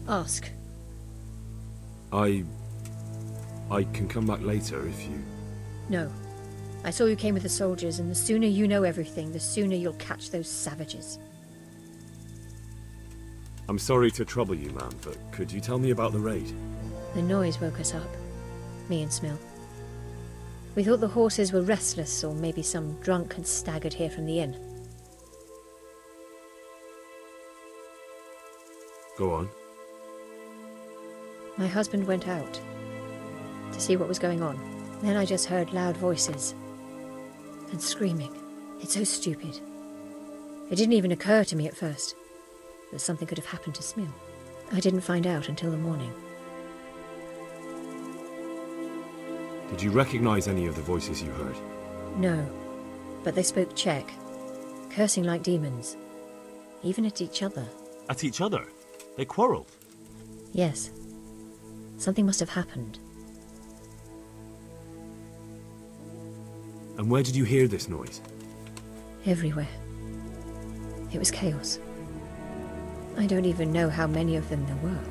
Ask. I can come back later if you... No. I saw you came with the soldiers, and the sooner you know everything, the sooner you'll catch those savages. I'm sorry to trouble you, ma'am, but could you tell me about the raid? The noise woke us up. Me and Smill. We thought the horses were restless, or maybe some drunk had staggered here from the inn. Go on. My husband went out to see what was going on. Then I just heard loud voices and screaming. It's so stupid. It didn't even occur to me at first that something could have happened to Smill. I didn't find out until the morning. Did you recognize any of the voices you heard? No, but they spoke Czech, cursing like demons, even at each other. At each other? They quarrelled? Yes. Something must have happened. And where did you hear this noise? Everywhere. It was chaos. I don't even know how many of them there were.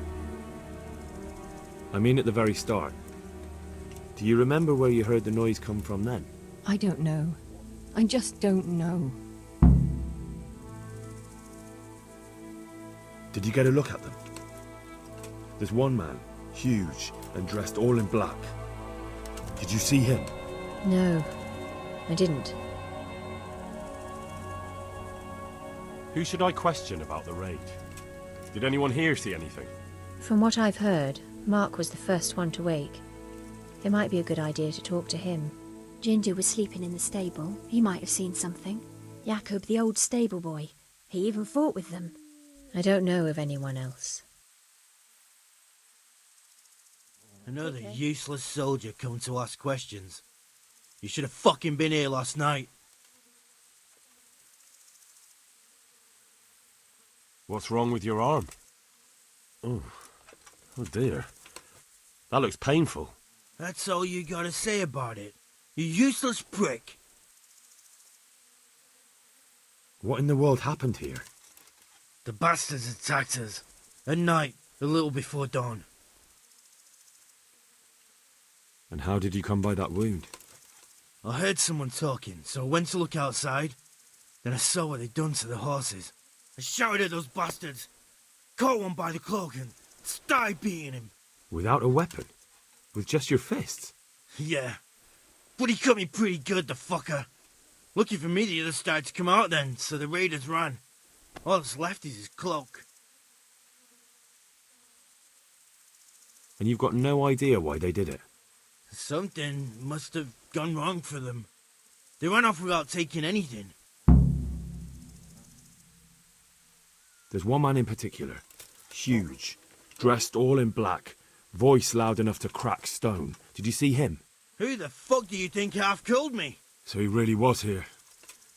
I mean at the very start. Do you remember where you heard the noise come from then? I don't know. I just don't know. Did you get a look at them? There's one man, huge and dressed all in black. Did you see him? No, I didn't. Who should I question about the raid? Did anyone here see anything? From what I've heard, Mark was the first one to wake. It might be a good idea to talk to him. Ginger was sleeping in the stable. He might have seen something. Jacob, the old stable boy. He even fought with them. I don't know of anyone else. Another useless soldier come to ask questions. You should have fucking been here last night. What's wrong with your arm? Oh dear. That looks painful. That's all you gotta say about it. You useless prick. What in the world happened here? The bastards attacked us. At night, a little before dawn. And how did you come by that wound? I heard someone talking, so I went to look outside. Then I saw what they'd done to the horses. I shouted at those bastards, caught one by the cloak and started beating him. Without a weapon? With just your fists? Yeah, but he cut me pretty good, the fucker. Lucky for me, the others started to come out then, so the raiders ran. All that's left is his cloak. And you've got no idea why they did it? Something must have gone wrong for them. They ran off without taking anything. There's one man in particular. Huge. Dressed all in black. Voice loud enough to crack stone. Did you see him? Who the fuck do you think half killed me? So he really was here.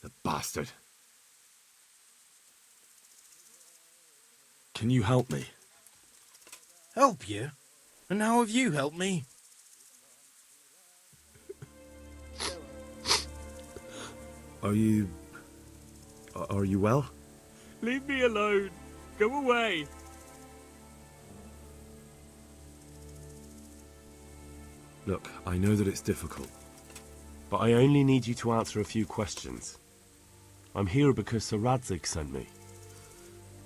The bastard. Can you help me? Help you? And how have you helped me? Are you well? Leave me alone. Go away. Look, I know that it's difficult. But I only need you to answer a few questions. I'm here because Sir Radzig sent me.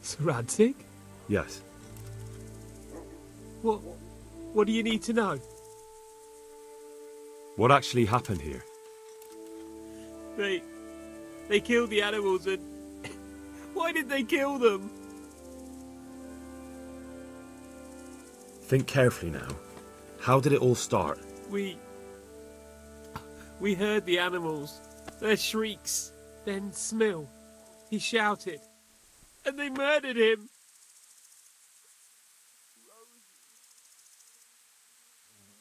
Sir Radzig? Yes. What do you need to know? What actually happened here? They killed the animals and... Why did they kill them? Think carefully now. How did it all start? We heard the animals, their shrieks, then Smill. He shouted, and they murdered him.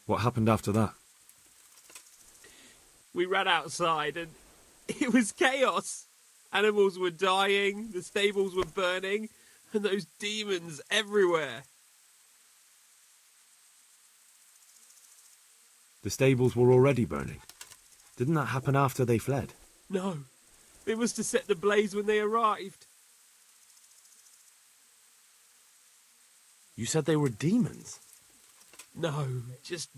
What happened after that? We ran outside and it was chaos. Animals were dying, the stables were burning, and those demons everywhere. The stables were already burning. Didn't that happen after they fled? No, it was to set the blaze when they arrived. You said they were demons. No, just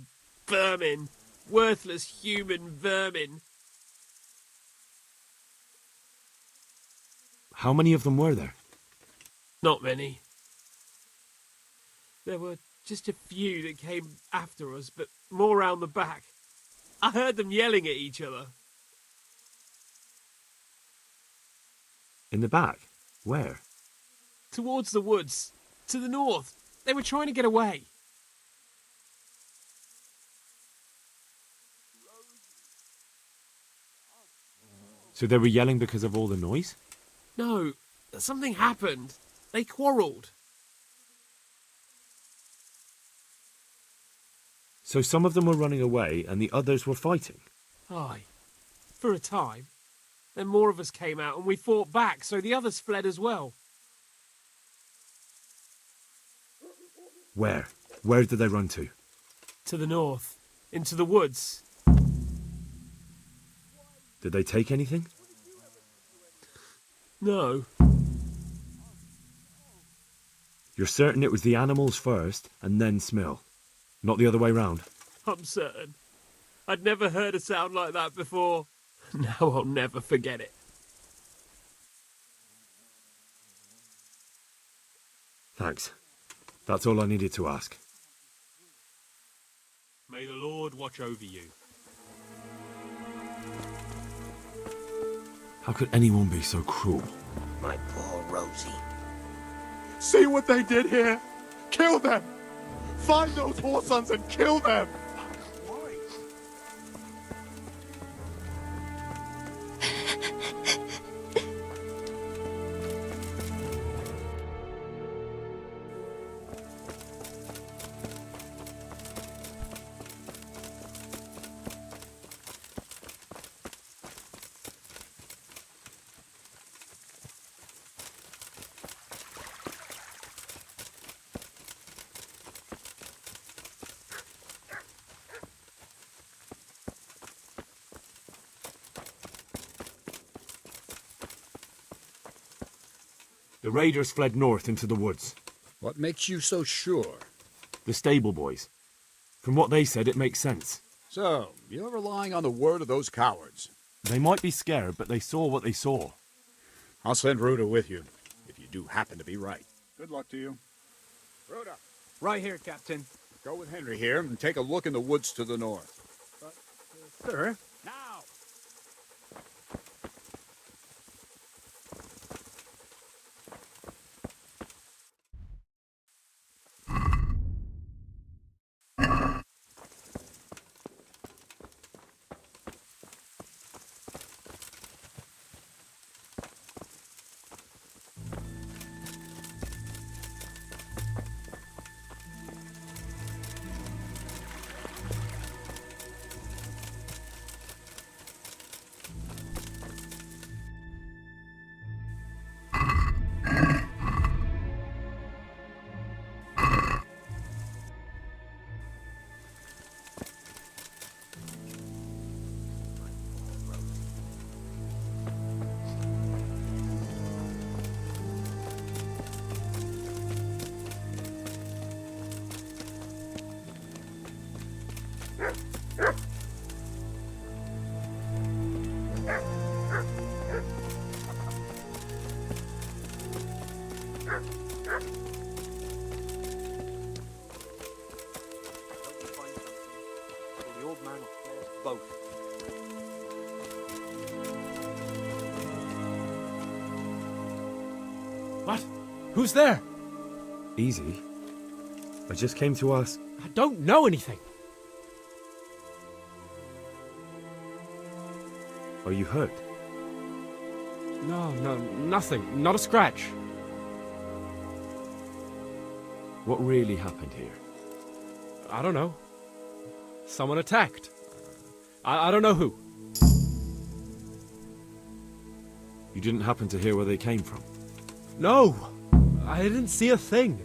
vermin. Worthless human vermin. How many of them were there? Not many. There were just a few that came after us, but more round the back. I heard them yelling at each other. In the back? Where? Towards the woods. To the north. They were trying to get away. So they were yelling because of all the noise? No, something happened. They quarrelled. So some of them were running away and the others were fighting? Aye. For a time. Then more of us came out and we fought back, so the others fled as well. Where? Where did they run to? To the north. Into the woods. Did they take anything? No. You're certain it was the animals first and then Smill? Not the other way round? I'm certain. I'd never heard a sound like that before. Now I'll never forget it. Thanks. That's all I needed to ask. May the Lord watch over you. How could anyone be so cruel? My poor Rosie. See what they did here? Kill them! Find those whoresons and kill them! The raiders fled north into the woods. What makes you so sure? The stable boys. From what they said, it makes sense. So, you're relying on the word of those cowards. They might be scared, but they saw what they saw. I'll send Rhoda with you, if you do happen to be right. Good luck to you. Rhoda, Right here, Captain. go with Henry here and take a look in the woods to the north. Sir? Now! The old man will kill us both. What? Who's there? Easy. I just came to ask. I don't know anything. Are you hurt? No, nothing. Not a scratch. What really happened here? I don't know. Someone attacked. I don't know who. You didn't happen to hear where they came from? No! I didn't see a thing.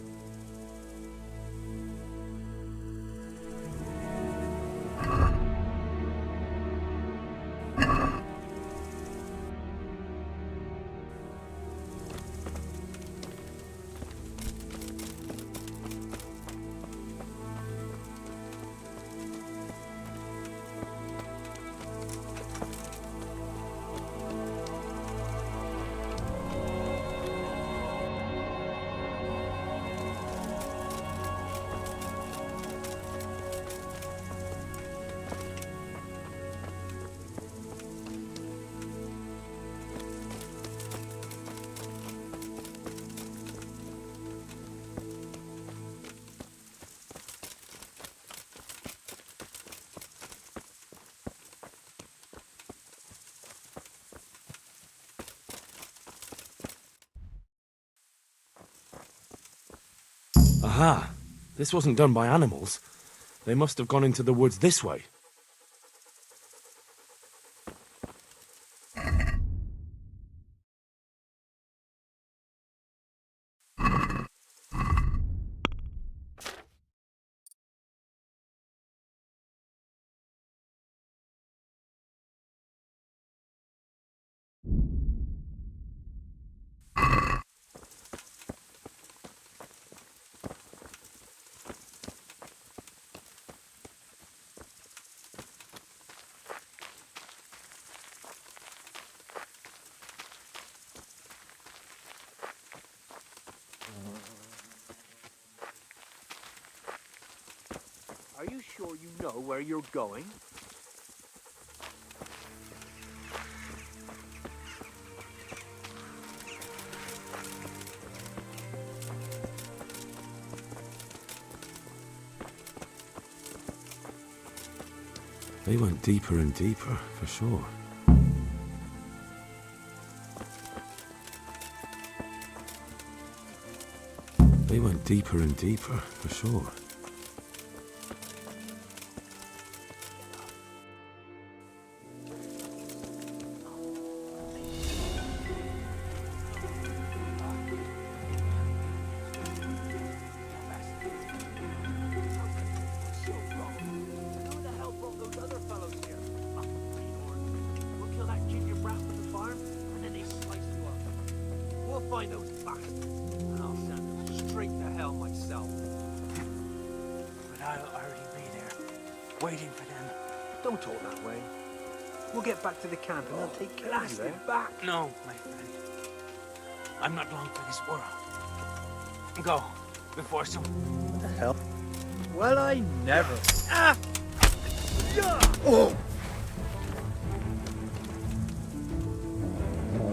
Aha! This wasn't done by animals. They must have gone into the woods this way. Are you sure you know where you're going? They went deeper and deeper, for sure. They went deeper and deeper, for sure. Find those bastards, and I'll send them straight to hell myself. But I'll already be there, waiting for them. Don't talk that way. We'll get back to the camp and they'll take care of you back. No, my friend. I'm not long for this world. Go, before some... What the hell? Well, I never... Ah! Oh!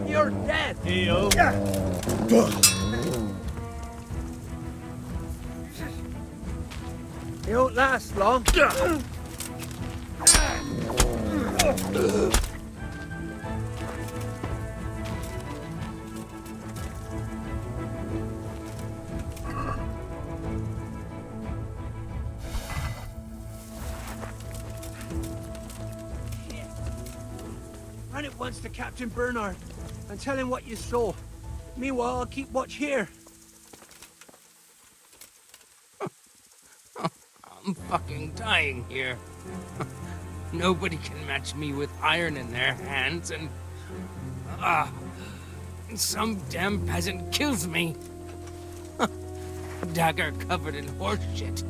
You're dead! You won't last long. Run at once to Captain Bernard and tell him what you saw. Meanwhile, I'll keep watch here. I'm fucking dying here. Nobody can match me with iron in their hands, and some damn peasant kills me. Dagger covered in horse shit.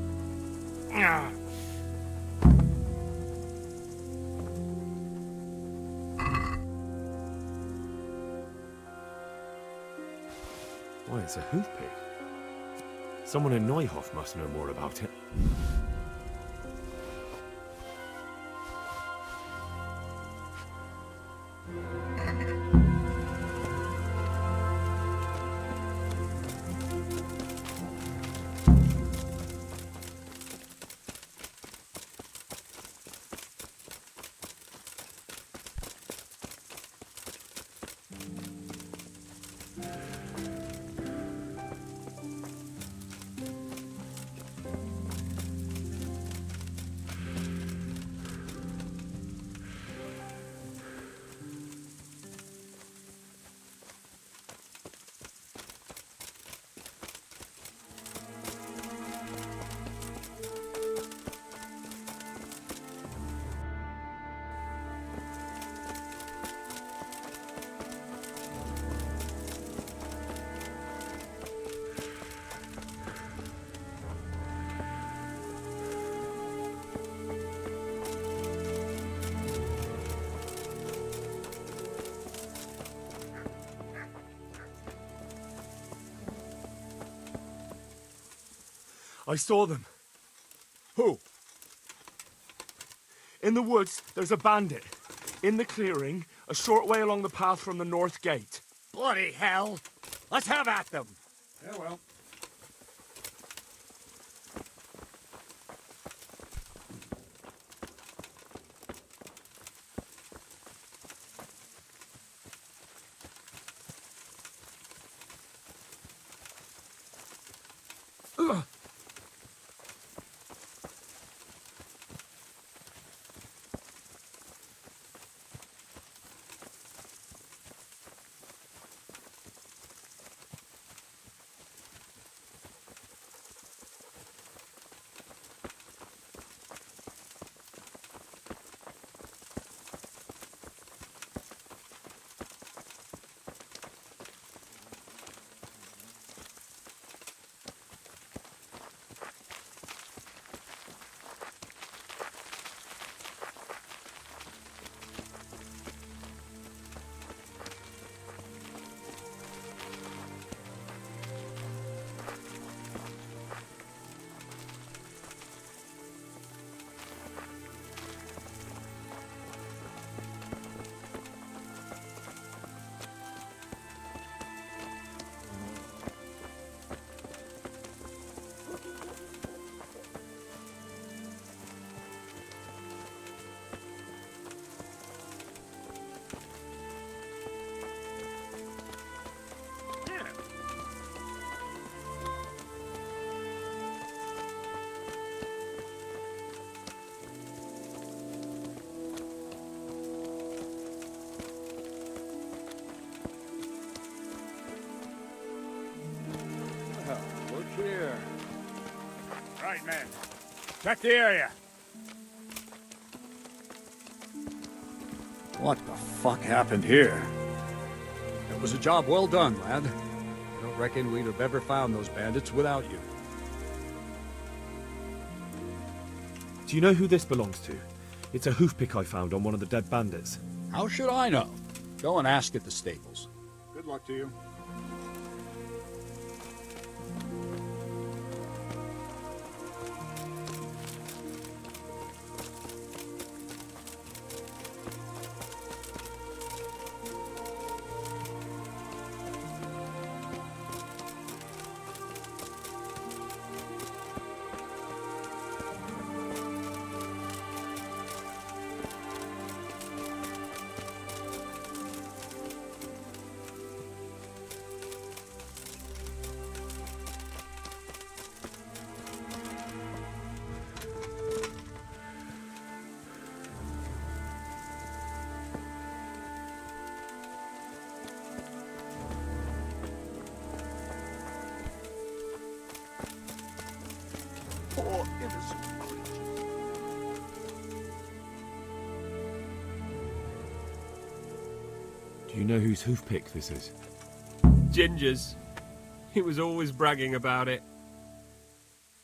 Why, it's a hoof pick. Someone in Neuhof must know more about it. I saw them. Who? In the woods, there's a bandit. In the clearing, a short way along the path from the north gate. Bloody hell! Let's have at them! Yeah, well. Right, men. Check the area. What the fuck happened here? It was a job well done, lad. I don't reckon we'd have ever found those bandits without you. Do you know who this belongs to? It's a hoofpick I found on one of the dead bandits. How should I know? Go and ask at the stables. Good luck to you. Poor innocent creatures. Do you know whose hoofpick this is? Ginger's. He was always bragging about it.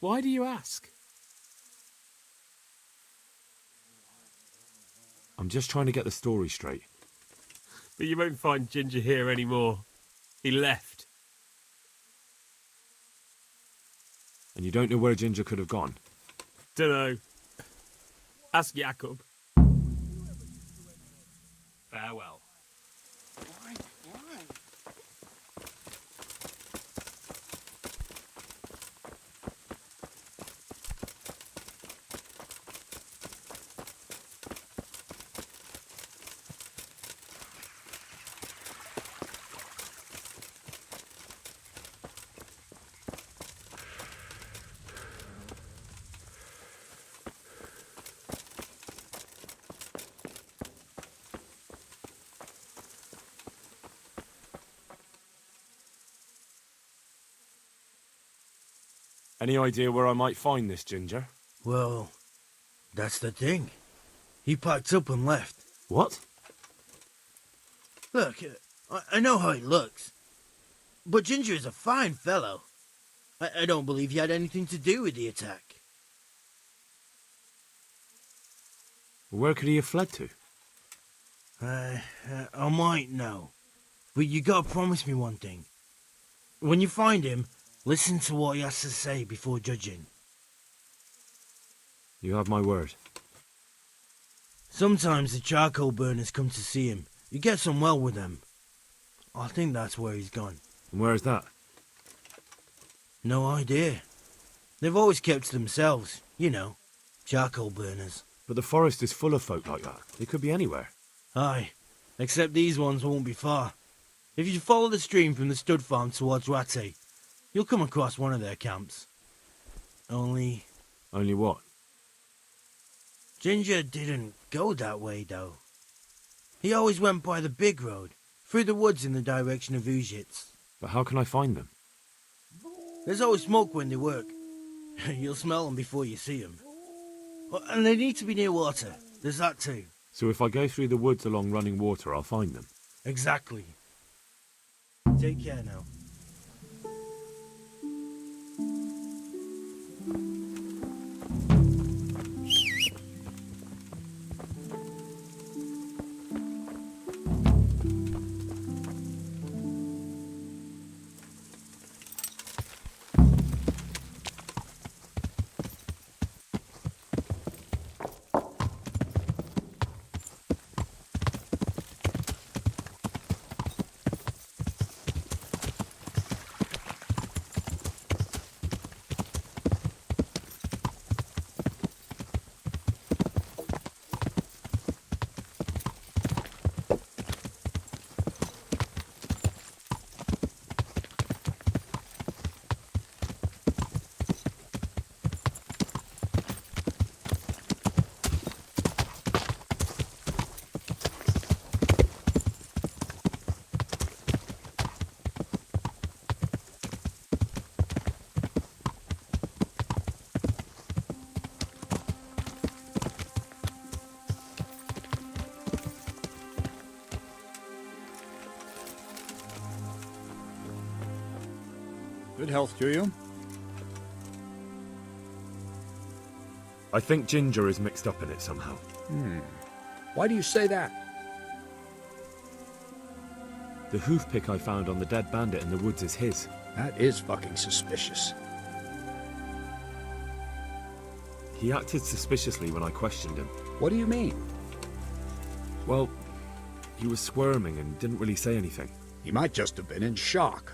Why do you ask? I'm just trying to get the story straight. But you won't find Ginger here anymore. He left. And you don't know where Ginger could have gone? Dunno. Ask Jacob. Farewell. Any idea where I might find this Ginger? Well, that's the thing. He packed up and left. What? Look, I know how he looks. But Ginger is a fine fellow. I don't believe he had anything to do with the attack. Where could he have fled to? I might know. But you gotta promise me one thing. When you find him, listen to what he has to say before judging. You have my word. Sometimes the charcoal burners come to see him. You get on well with them. I think that's where he's gone. And where is that? No idea. They've always kept to themselves, you know, charcoal burners. But the forest is full of folk like that. They could be anywhere. Aye, except these ones won't be far. If you follow the stream from the stud farm towards Rattay, you'll come across one of their camps. Only What? Ginger didn't go that way, though. He always went by the big road, through the woods in the direction of Ujits. But how can I find them? There's always smoke when they work. You'll smell them before you see them. And they need to be near water. There's that too. So if I go through the woods along running water, I'll find them. Exactly. Take care now. health to you. I think Ginger is mixed up in it somehow. Why do you say that? The hoof pick I found on the dead bandit in the woods is his. That is fucking suspicious. He acted suspiciously when I questioned him. What do you mean? Well, he was squirming and didn't really say anything. He might just have been in shock.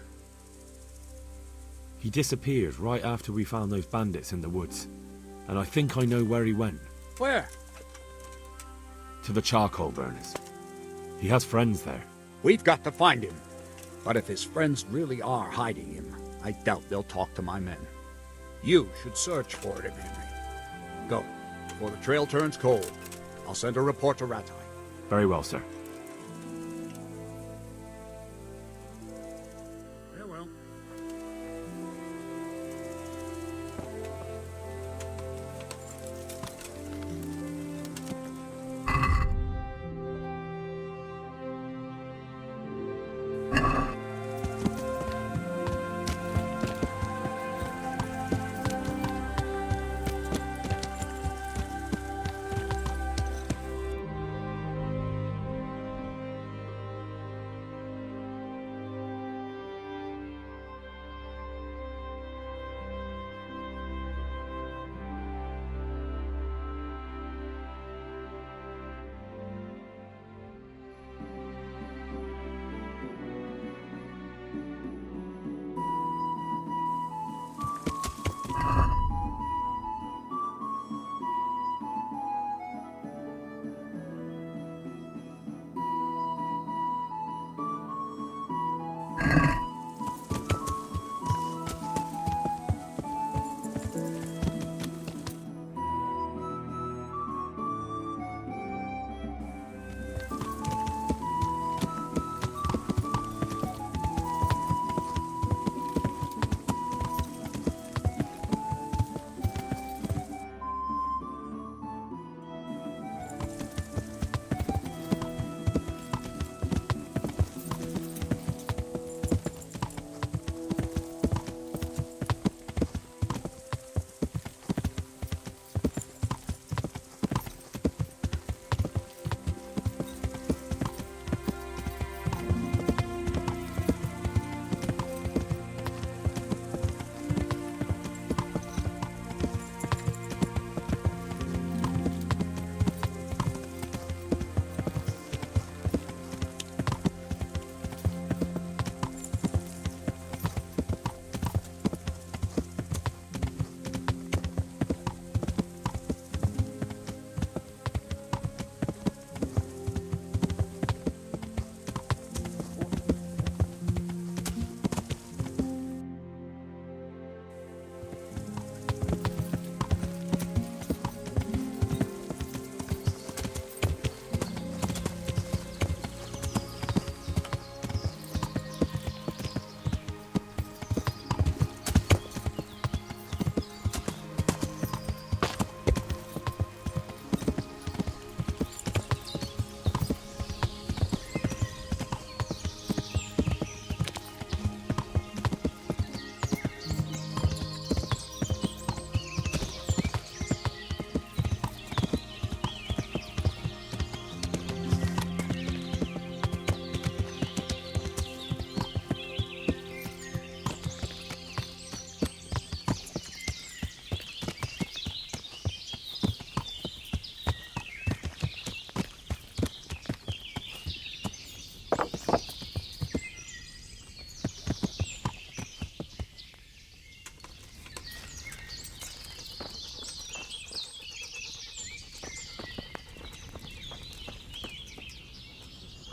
He disappeared right after we found those bandits in the woods. And I think I know where he went. Where? To the charcoal burners. He has friends there. We've got to find him. But if his friends really are hiding him, I doubt they'll talk to my men. You should search for him, Henry. Go, before the trail turns cold. I'll send a report to Ratai. Very well, sir. Farewell.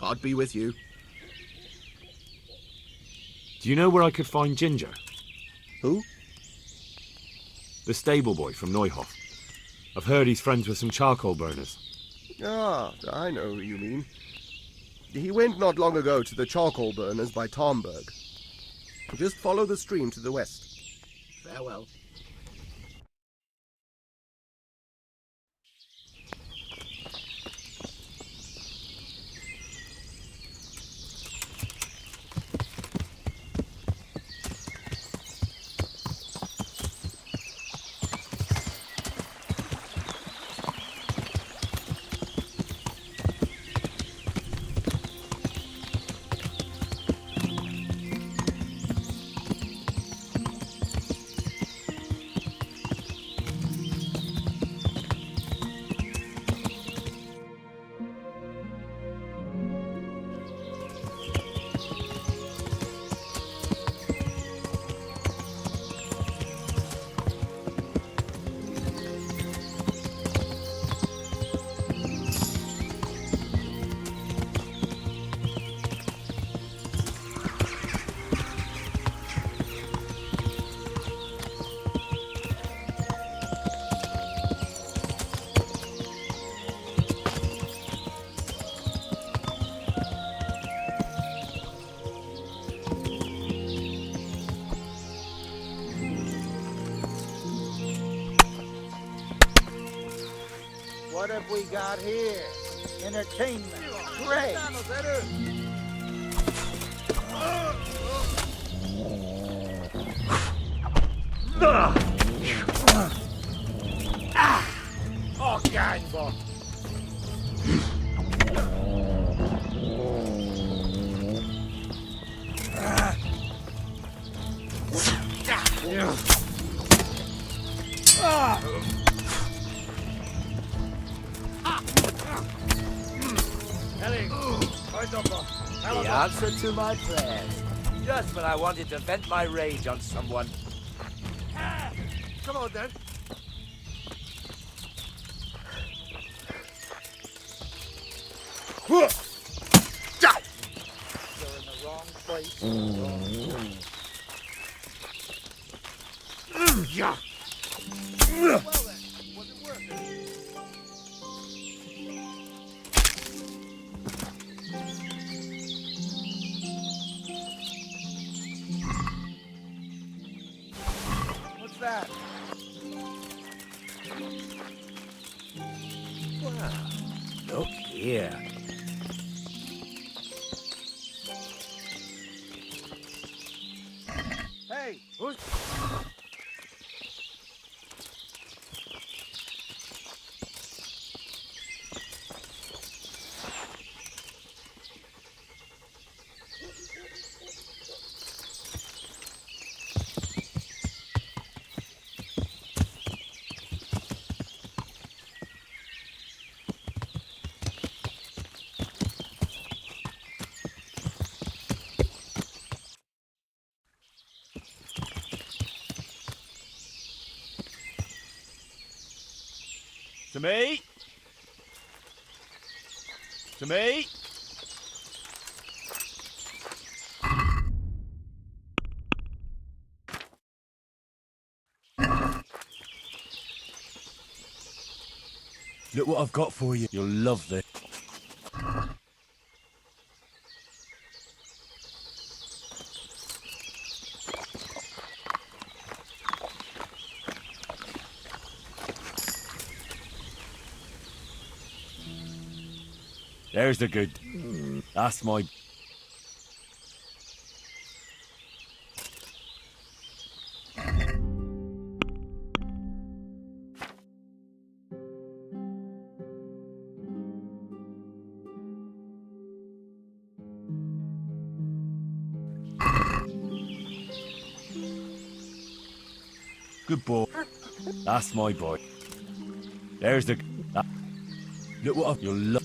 God be with you. Do you know where I could find Ginger? Who? The stable boy from Neuhof. I've heard he's friends with some charcoal burners. Ah, I know who you mean. He went not long ago to the charcoal burners by Tomberg. Just follow the stream to the west. Farewell. What have we got here? Entertainment. Great. Oh, gangbot! The answer to my prayers. Just when I wanted to vent my rage on someone. Come on, then. You're in the wrong place. Wrong Yeah. well then, was it worth it? What's that? Wow. Look here. Hey, who's... To me. To me. Look what I've got for you. You'll love this. There's the good. That's my... Good boy. That's my boy. There's the... Look what I've... You'll love...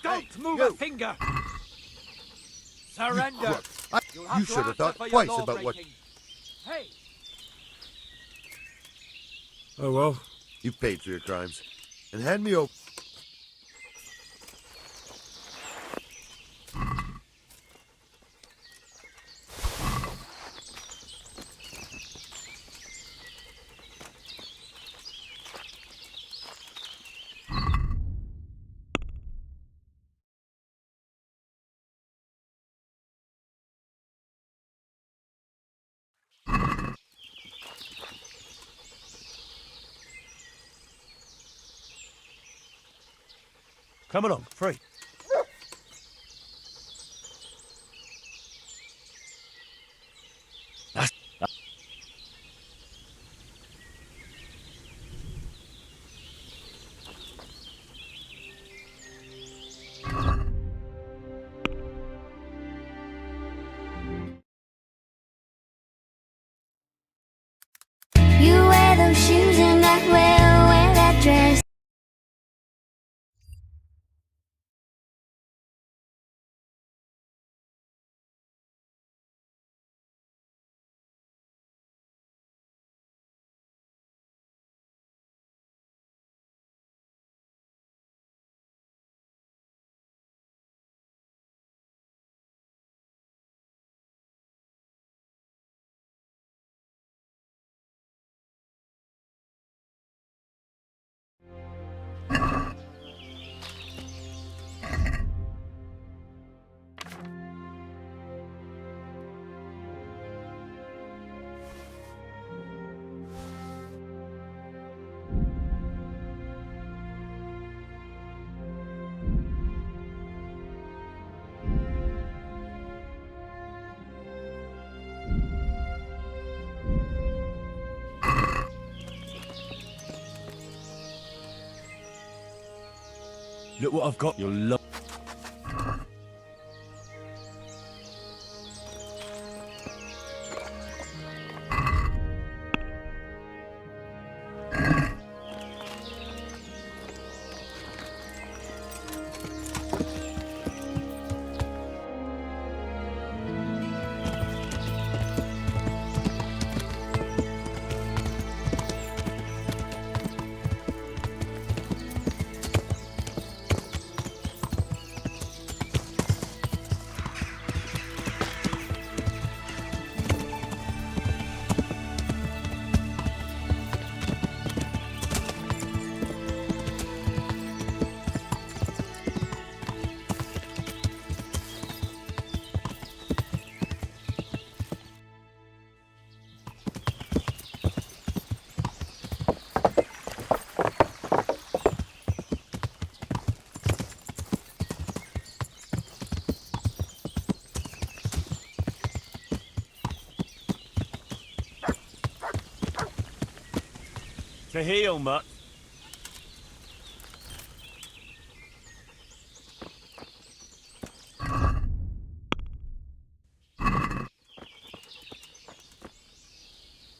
Don't move a finger! Surrender! You should have thought twice about what... Hey! Oh well. You've paid for your crimes. And hand me over... Come along, free. Look what I've got. You'll love. To heal, mutt.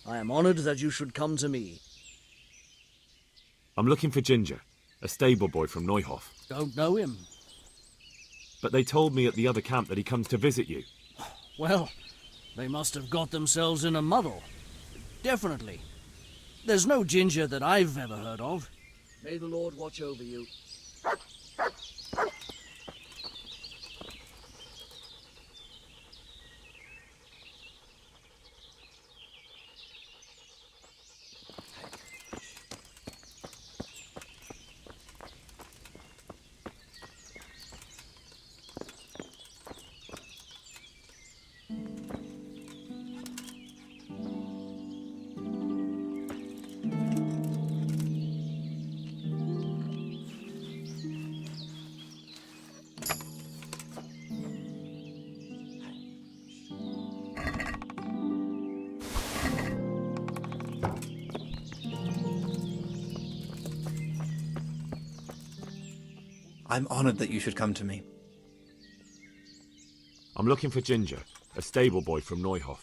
I am honored that you should come to me. I'm looking for Ginger, a stable boy from Neuhof. Don't know him. But they told me at the other camp that he comes to visit you. Well, they must have got themselves in a muddle. Definitely. There's no Ginger that I've ever heard of. May the Lord watch over you. I'm honored that you should come to me. I'm looking for Ginger, a stable boy from Neuhof.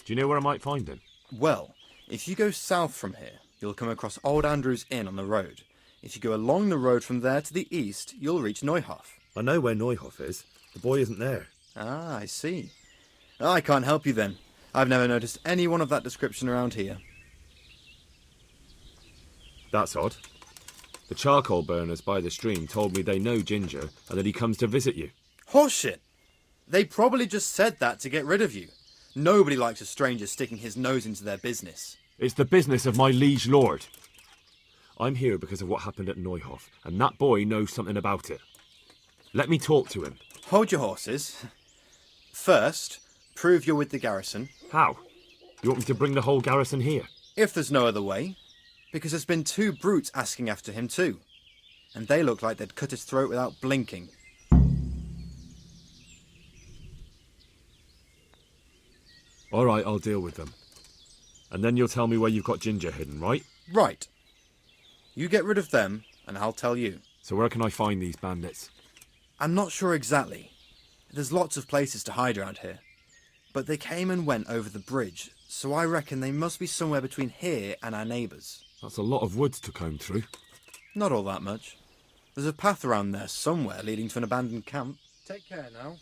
Do you know where I might find him? Well, if you go south from here, you'll come across Old Andrew's Inn on the road. If you go along the road from there to the east, you'll reach Neuhof. I know where Neuhof is. The boy isn't there. Ah, I see. I can't help you then. I've never noticed anyone of that description around here. That's odd. The charcoal burners by the stream told me they know Ginger and that he comes to visit you. Horseshit! They probably just said that to get rid of you. Nobody likes a stranger sticking his nose into their business. It's the business of my liege lord. I'm here because of what happened at Neuhof, and that boy knows something about it. Let me talk to him. Hold your horses. First, prove you're with the garrison. How? You want me to bring the whole garrison here? If there's no other way. Because there's been 2 brutes asking after him too. And they look like they'd cut his throat without blinking. All right, I'll deal with them. And then you'll tell me where you've got Ginger hidden, right? Right. You get rid of them, and I'll tell you. So where can I find these bandits? I'm not sure exactly. There's lots of places to hide around here. But they came and went over the bridge, so I reckon they must be somewhere between here and our neighbours. That's a lot of woods to comb through. Not all that much. There's a path around there somewhere leading to an abandoned camp. Take care now.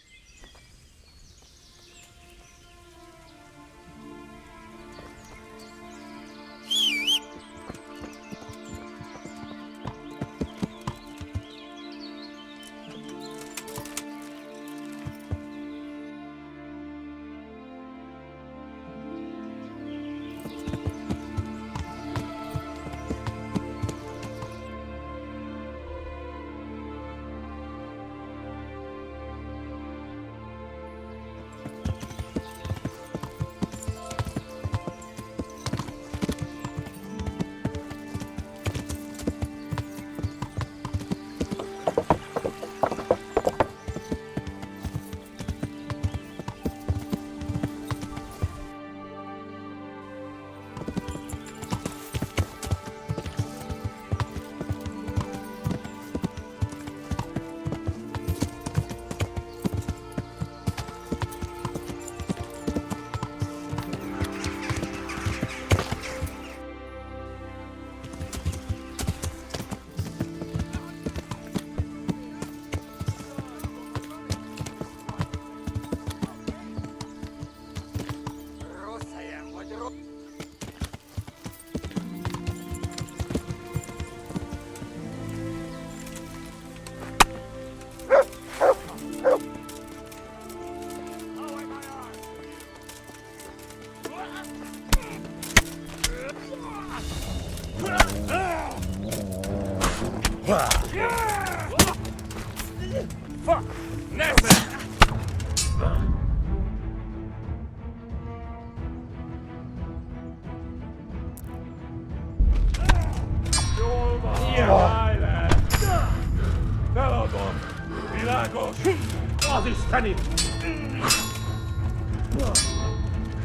Fuck! Next!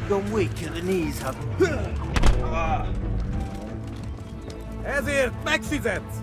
You're weak at the knees, haven't Ezért megfizetsz!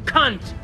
Cunt!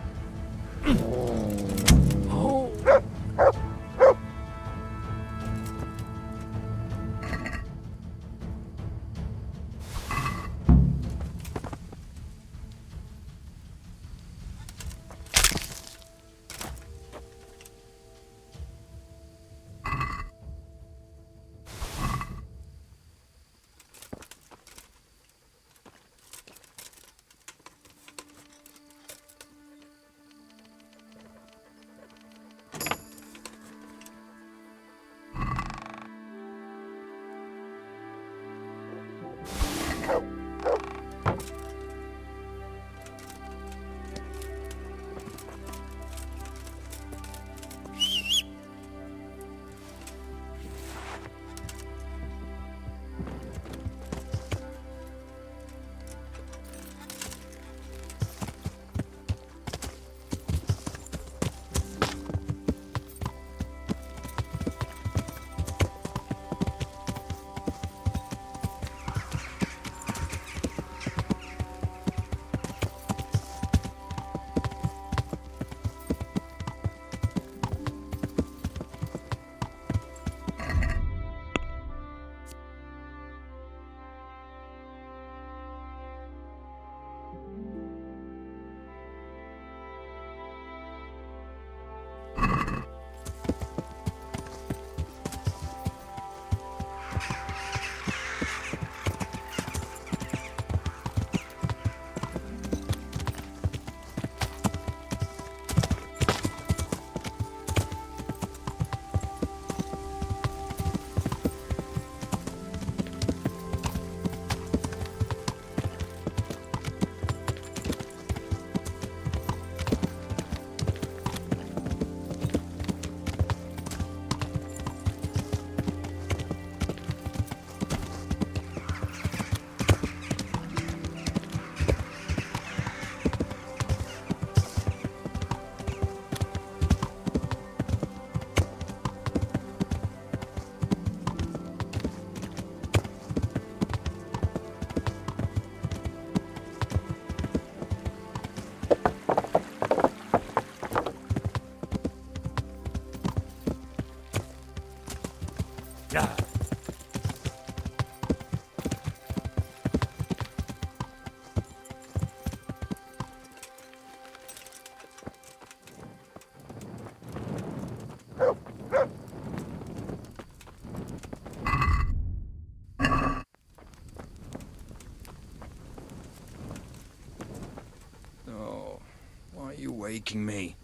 waking me.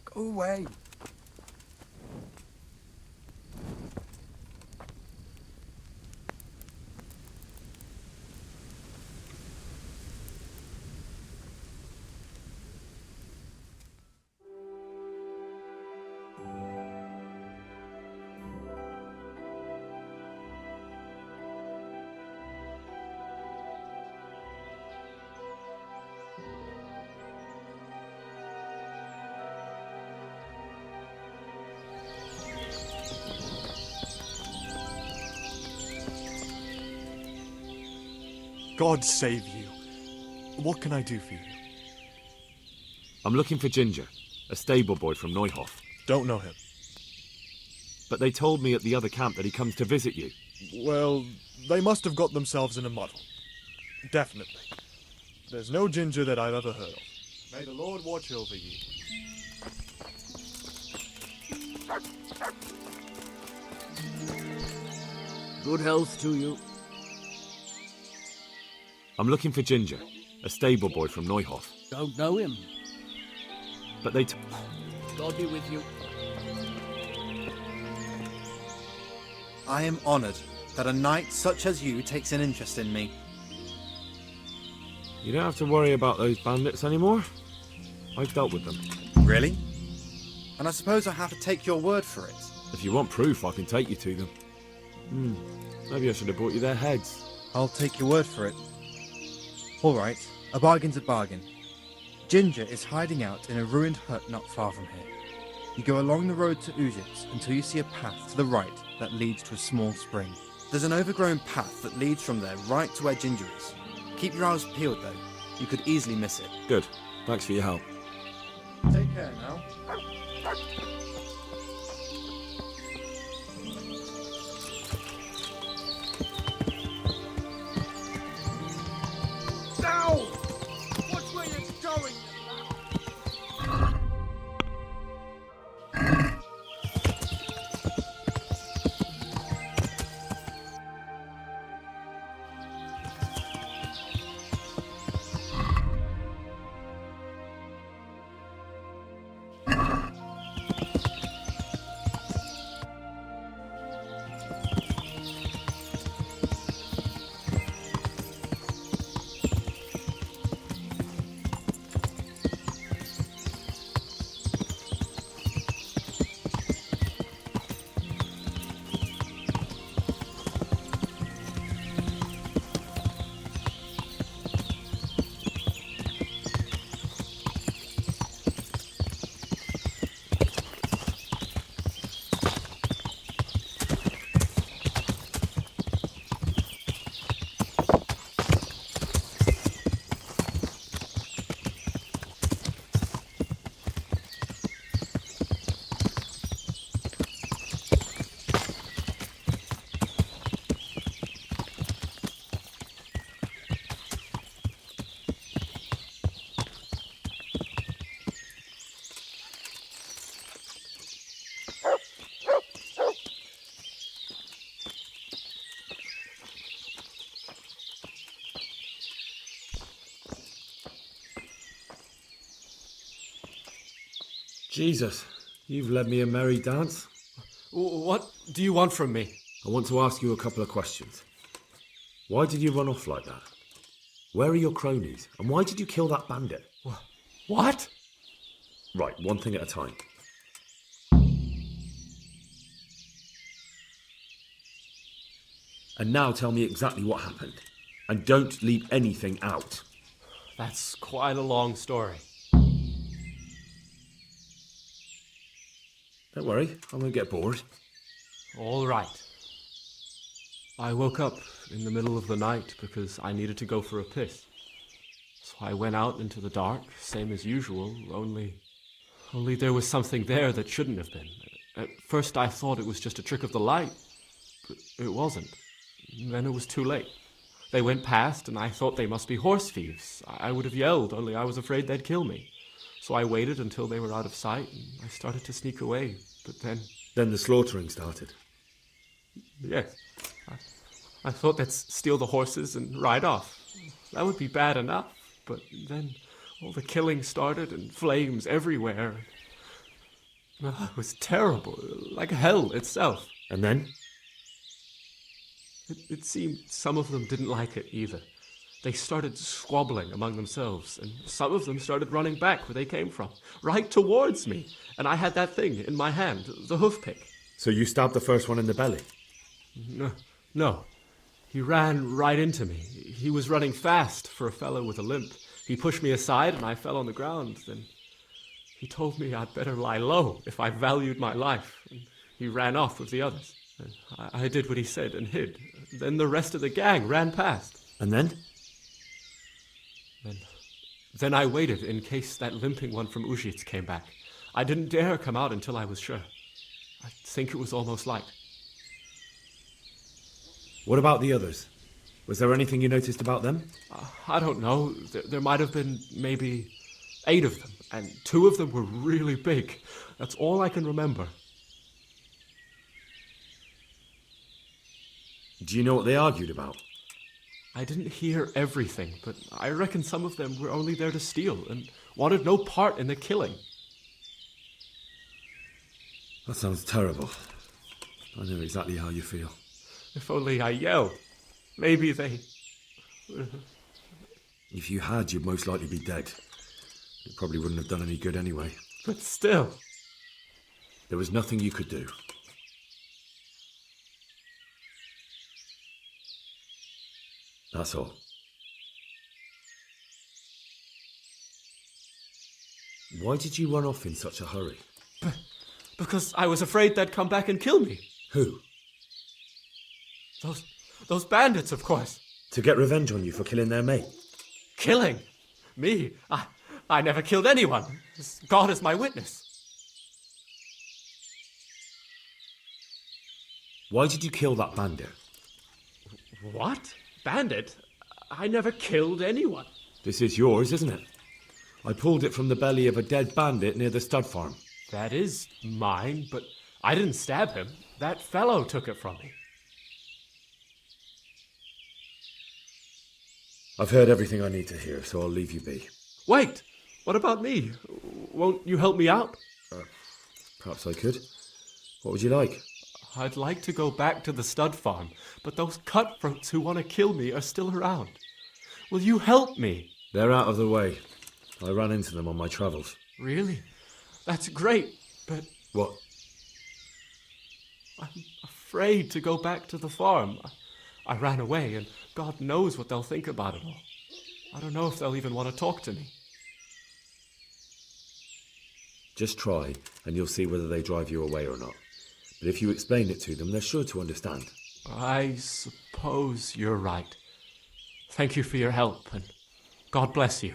Go away. God save you. What can I do for you? I'm looking for Ginger, a stable boy from Neuhof. Don't know him. But they told me at the other camp that he comes to visit you. Well, they must have got themselves in a muddle. Definitely. There's no Ginger that I've ever heard of. May the Lord watch over you. Good health to you. I'm looking for Ginger, a stable boy from Neuhof. Don't know him. But they God be with you. I am honoured that a knight such as you takes an interest in me. You don't have to worry about those bandits anymore. I've dealt with them. Really? And I suppose I have to take your word for it. If you want proof, I can take you to them. Maybe I should have brought you their heads. I'll take your word for it. All right, a bargain's a bargain. Ginger is hiding out in a ruined hut not far from here. You go along the road to Ujits until you see a path to the right that leads to a small spring. There's an overgrown path that leads from there right to where Ginger is. Keep your eyes peeled though. You could easily miss it. Good. Thanks for your help. Take care now. Now! Which way you going? Jesus, you've led me a merry dance. What do you want from me? I want to ask you a couple of questions. Why did you run off like that? Where are your cronies? And why did you kill that bandit? What? Right, one thing at a time. And now tell me exactly what happened. And don't leave anything out. That's quite a long story. Don't worry, I won't get bored. All right. I woke up in the middle of the night because I needed to go for a piss. So I went out into the dark, same as usual, only there was something there that shouldn't have been. At first I thought it was just a trick of the light, but it wasn't. Then it was too late. They went past and I thought they must be horse thieves. I would have yelled, only I was afraid they'd kill me. So I waited until they were out of sight and I started to sneak away, but then... Then the slaughtering started? Yes. I thought they'd steal the horses and ride off. That would be bad enough, but then all the killing started and flames everywhere. It was terrible, like hell itself. And then? It seemed some of them didn't like it either. They started squabbling among themselves, and some of them started running back where they came from, right towards me. And I had that thing in my hand, the hoof pick. So you stabbed the first one in the belly? No. He ran right into me. He was running fast for a fellow with a limp. He pushed me aside and I fell on the ground. Then he told me I'd better lie low if I valued my life. And he ran off with the others. And I did what he said and hid. Then the rest of the gang ran past. And then? Then I waited in case that limping one from Ujits came back. I didn't dare come out until I was sure. I think it was almost light. What about the others? Was there anything you noticed about them? I don't know. There might have been maybe 8 of them, and 2 of them were really big. That's all I can remember. Do you know what they argued about? I didn't hear everything, but I reckon some of them were only there to steal and wanted no part in the killing. That sounds terrible. I know exactly how you feel. If only I yelled. Maybe they... If you had, you'd most likely be dead. It probably wouldn't have done any good anyway. But still... There was nothing you could do. That's all. Why did you run off in such a hurry? Because I was afraid they'd come back and kill me. Who? Those bandits, of course. To get revenge on you for killing their mate? Killing? Me? I never killed anyone. God is my witness. Why did you kill that bandit? What? Bandit? I never killed anyone. This is yours, isn't it? I pulled it from the belly of a dead bandit near the stud farm. That is mine, but I didn't stab him. That fellow took it from me. I've heard everything I need to hear, so I'll leave you be. Wait! What about me? Won't you help me out? Perhaps I could. What would you like? I'd like to go back to the stud farm, but those cutthroats who want to kill me are still around. Will you help me? They're out of the way. I ran into them on my travels. Really? That's great, but... What? I'm afraid to go back to the farm. I ran away, and God knows what they'll think about it all. I don't know if they'll even want to talk to me. Just try, and you'll see whether they drive you away or not. But if you explain it to them, they're sure to understand. I suppose you're right. Thank you for your help, and God bless you.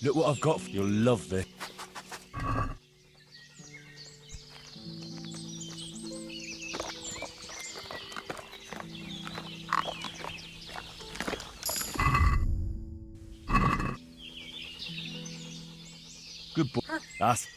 Look what I've got. You'll love this. Good boy. That's...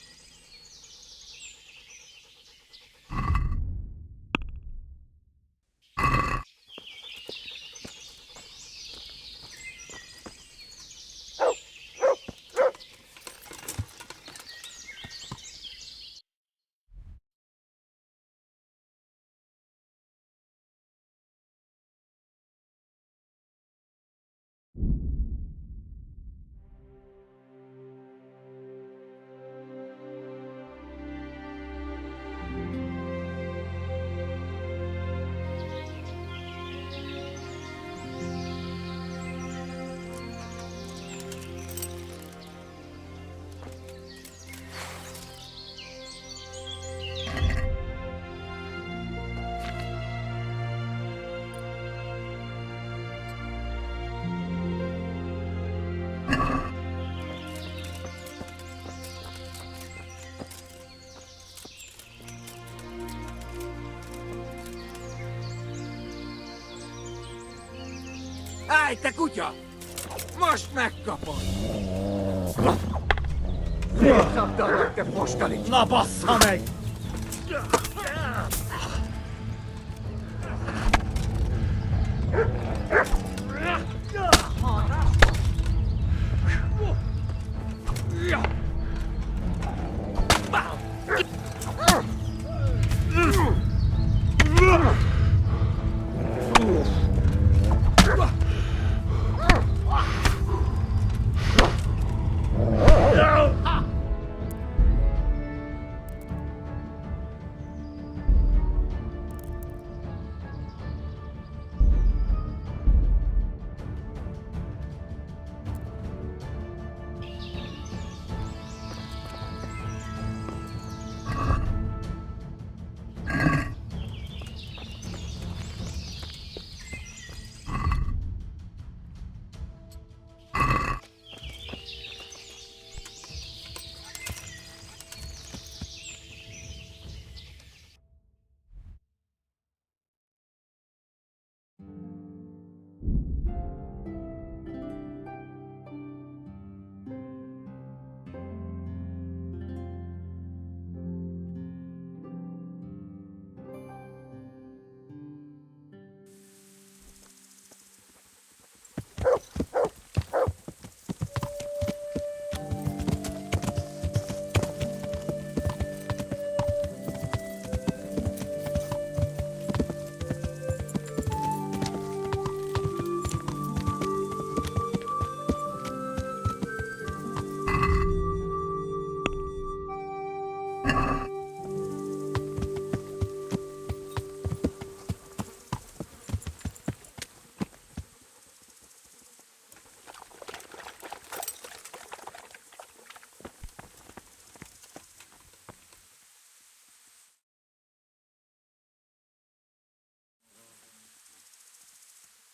Állj, te kutya! Most megkapod! Na bassza meg!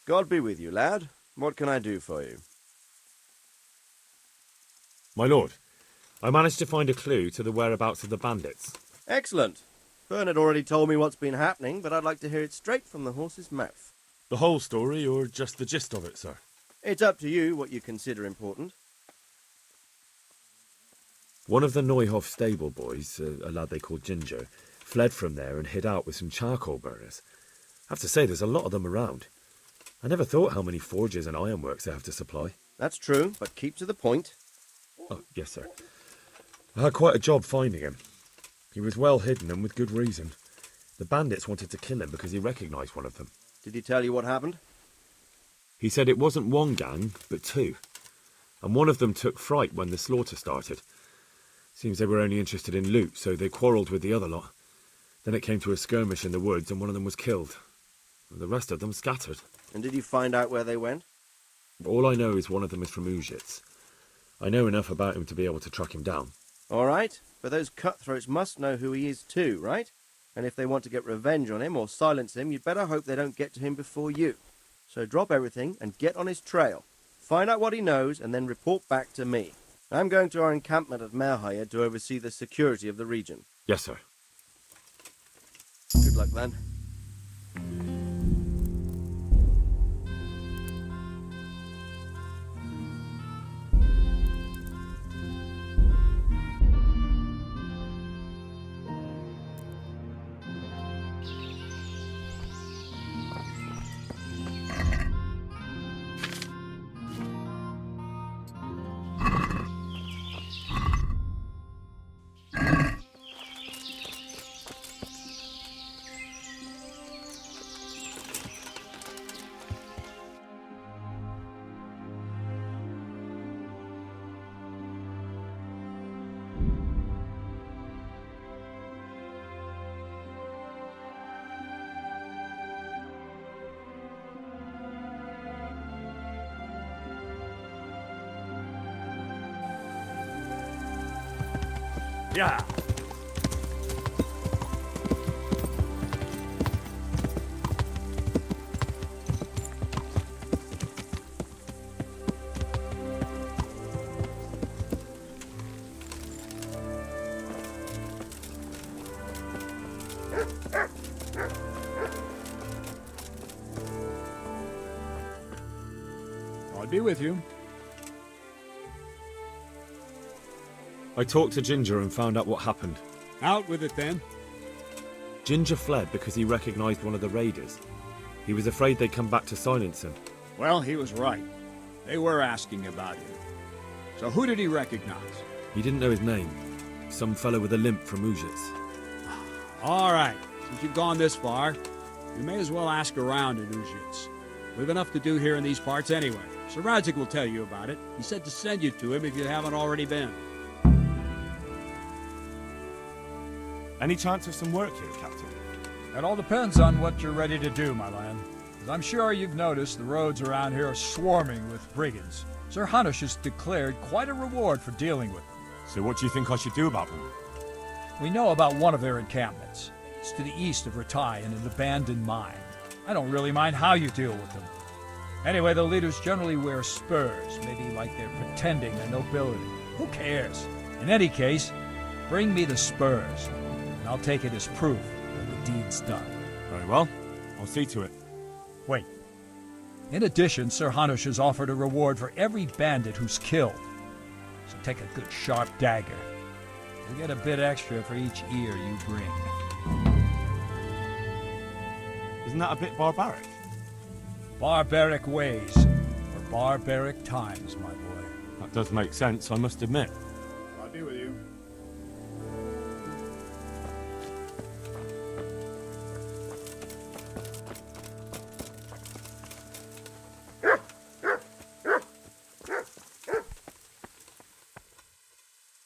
God be with you, lad. What can I do for you? My lord, I managed to find a clue to the whereabouts of the bandits. Excellent. Fern had already told me what's been happening, but I'd like to hear it straight from the horse's mouth. The whole story, or just the gist of it, sir? It's up to you what you consider important. One of the Neuhoff stable boys, a lad they called Ginger, fled from there and hid out with some charcoal burners. I have to say, there's a lot of them around. I never thought how many forges and ironworks they have to supply. That's true, but keep to the point. Oh, yes, sir. I had quite a job finding him. He was well hidden and with good reason. The bandits wanted to kill him because he recognised one of them. Did he tell you what happened? He said it wasn't one gang, but two. And one of them took fright when the slaughter started. Seems they were only interested in loot, so they quarrelled with the other lot. Then it came to a skirmish in the woods and one of them was killed. And the rest of them scattered. And did you find out where they went? All I know is one of them is from Uzhitz. I know enough about him to be able to track him down. All right, but those cutthroats must know who he is too, right? And if they want to get revenge on him or silence him, you'd better hope they don't get to him before you. So drop everything and get on his trail. Find out what he knows and then report back to me. I'm going to our encampment at Merhaya to oversee the security of the region. Yes, sir. Good luck, then. Yeah. I'll be with you. I talked to Ginger and found out what happened. Out with it then. Ginger fled because he recognized one of the raiders. He was afraid they'd come back to silence him. Well, he was right. They were asking about him. So who did he recognize? He didn't know his name. Some fellow with a limp from Ujits. All right, since you've gone this far, you may as well ask around at Ujits. We've enough to do here in these parts anyway. Sir Radzik will tell you about it. He said to send you to him if you haven't already been. Any chance of some work here, Captain? It all depends on what you're ready to do, my lad. As I'm sure you've noticed, the roads around here are swarming with brigands. Sir Hanush has declared quite a reward for dealing with them. So what do you think I should do about them? We know about one of their encampments. It's to the east of Ratai in an abandoned mine. I don't really mind how you deal with them. Anyway, the leaders generally wear spurs, maybe like they're pretending they're nobility. Who cares? In any case, bring me the spurs, and I'll take it as proof that the deed's done. Very well. I'll see to it. Wait. In addition, Sir Hanush has offered a reward for every bandit who's killed. So take a good sharp dagger. You'll get a bit extra for each ear you bring. Isn't that a bit barbaric? Barbaric ways, or barbaric times, my boy. That does make sense, I must admit. I'll be with you.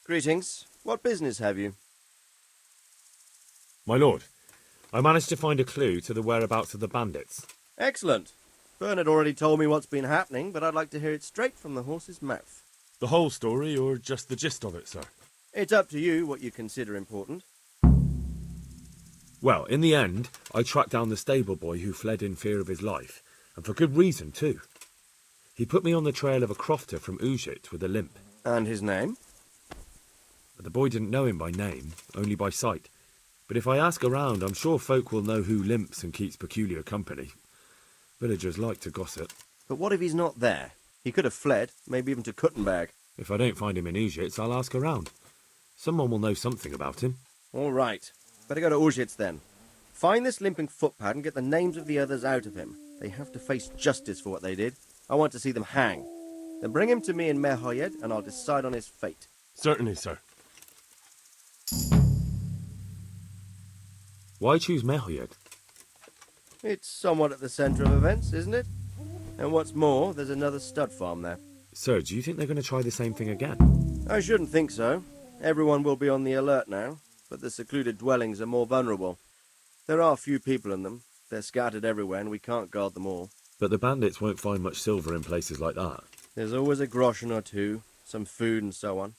Greetings. What business have you? My lord, I managed to find a clue to the whereabouts of the bandits. Excellent. Bernard already told me what's been happening, but I'd like to hear it straight from the horse's mouth. The whole story, or just the gist of it, sir? It's up to you what you consider important. Well, in the end, I tracked down the stable boy who fled in fear of his life, and for good reason, too. He put me on the trail of a crofter from Ujit with a limp. And his name? The boy didn't know him by name, only by sight. But if I ask around, I'm sure folk will know who limps and keeps peculiar company. Villagers like to gossip. But what if he's not there? He could have fled, maybe even to Kuttenberg. If I don't find him in Ujits, I'll ask around. Someone will know something about him. All right. Better go to Ujits then. Find this limping footpad and get the names of the others out of him. They have to face justice for what they did. I want to see them hang. Then bring him to me in Mehoyed and I'll decide on his fate. Certainly, sir. Why choose Mehoyed? It's somewhat at the centre of events, isn't it? And what's more, there's another stud farm there. Sir, do you think they're going to try the same thing again? I shouldn't think so. Everyone will be on the alert now, but the secluded dwellings are more vulnerable. There are few people in them. They're scattered everywhere and we can't guard them all. But the bandits won't find much silver in places like that. There's always a groschen or two, some food and so on.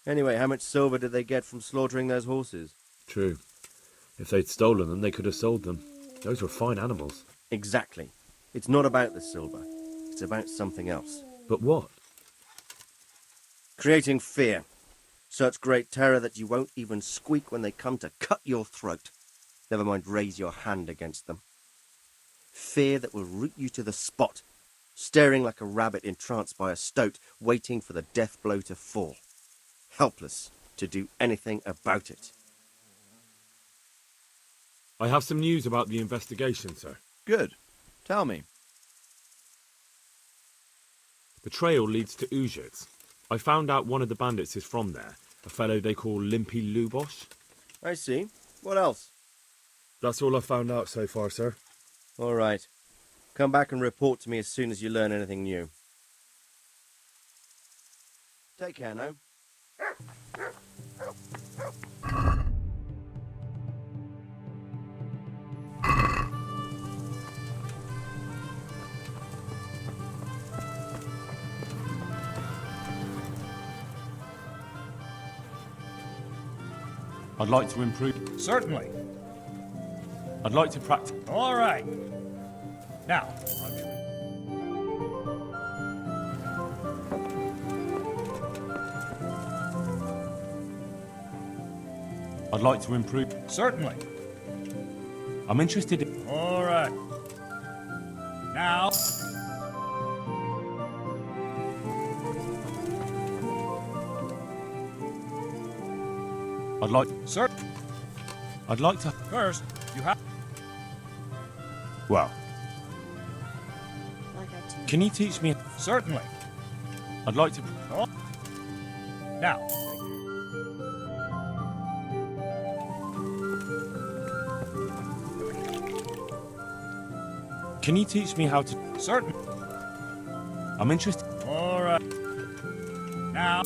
Anyway, how much silver did they get from slaughtering those horses? True. If they'd stolen them, they could have sold them. Those were fine animals. Exactly. It's not about the silver. It's about something else. But what? Creating fear. Such great terror that you won't even squeak when they come to cut your throat. Never mind raise your hand against them. Fear that will root you to the spot, staring like a rabbit entranced by a stoat, waiting for the death blow to fall. Helpless to do anything about it. I have some news about the investigation, sir. Good. Tell me. The trail leads to Ujits. I found out one of the bandits is from there, a fellow they call Limpy Lubosh. I see. What else? That's all I found out so far, sir. All right. Come back and report to me as soon as you learn anything new. Take care now. I'd like to improve. Certainly. I'd like to practice. All right. Now, I'd like to improve. certainly. I'm interested in. All right. Now. I'd like... Sir? I'd like to... First, you have... Well, can you teach me... Certainly. I'd like to... Oh. Now. Can you teach me how to... Certain. I'm interested... All right. Now.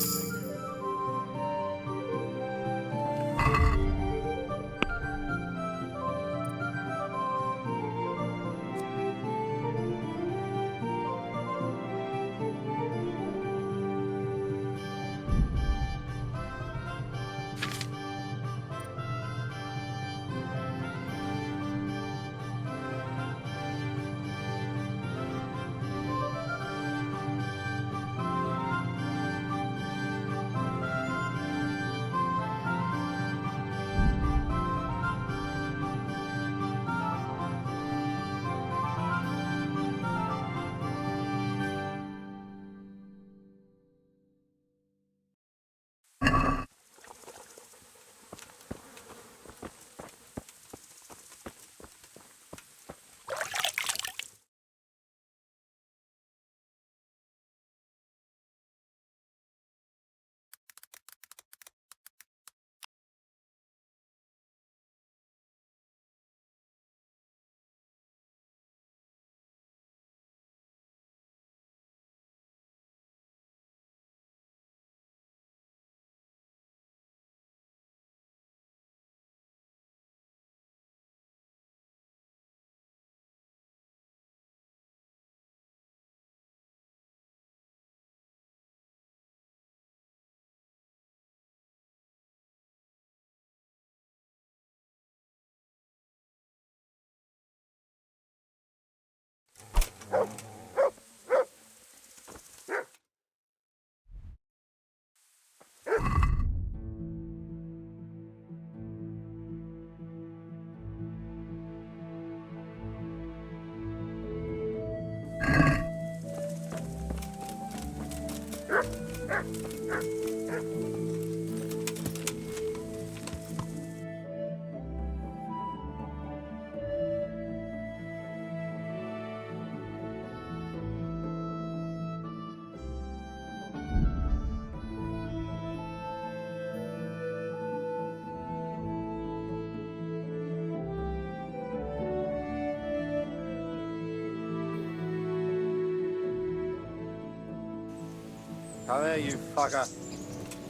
Come here, you fucker.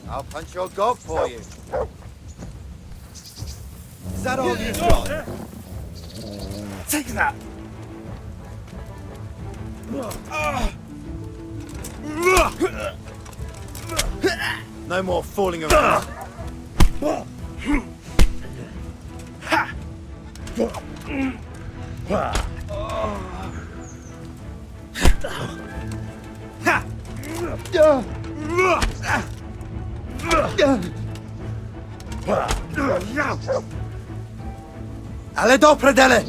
I'll punch your gob for you. Is that all you've got? Take that! No more fooling around. Ale dopredele!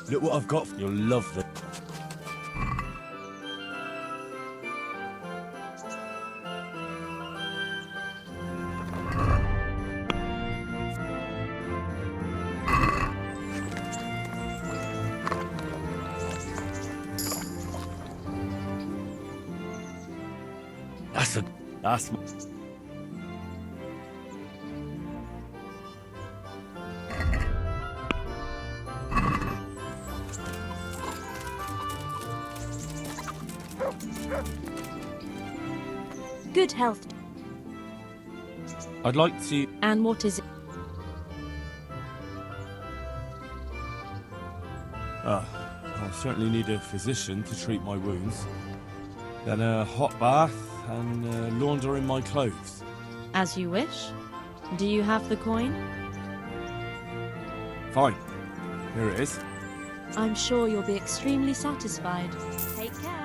Look what I've got. You'll love it. That's Good health. I'd like to. And what is it? I'll certainly need a physician to treat my wounds. Then a hot bath and laundering my clothes. As you wish. Do you have the coin? Fine. Here it is. I'm sure you'll be extremely satisfied. Take care.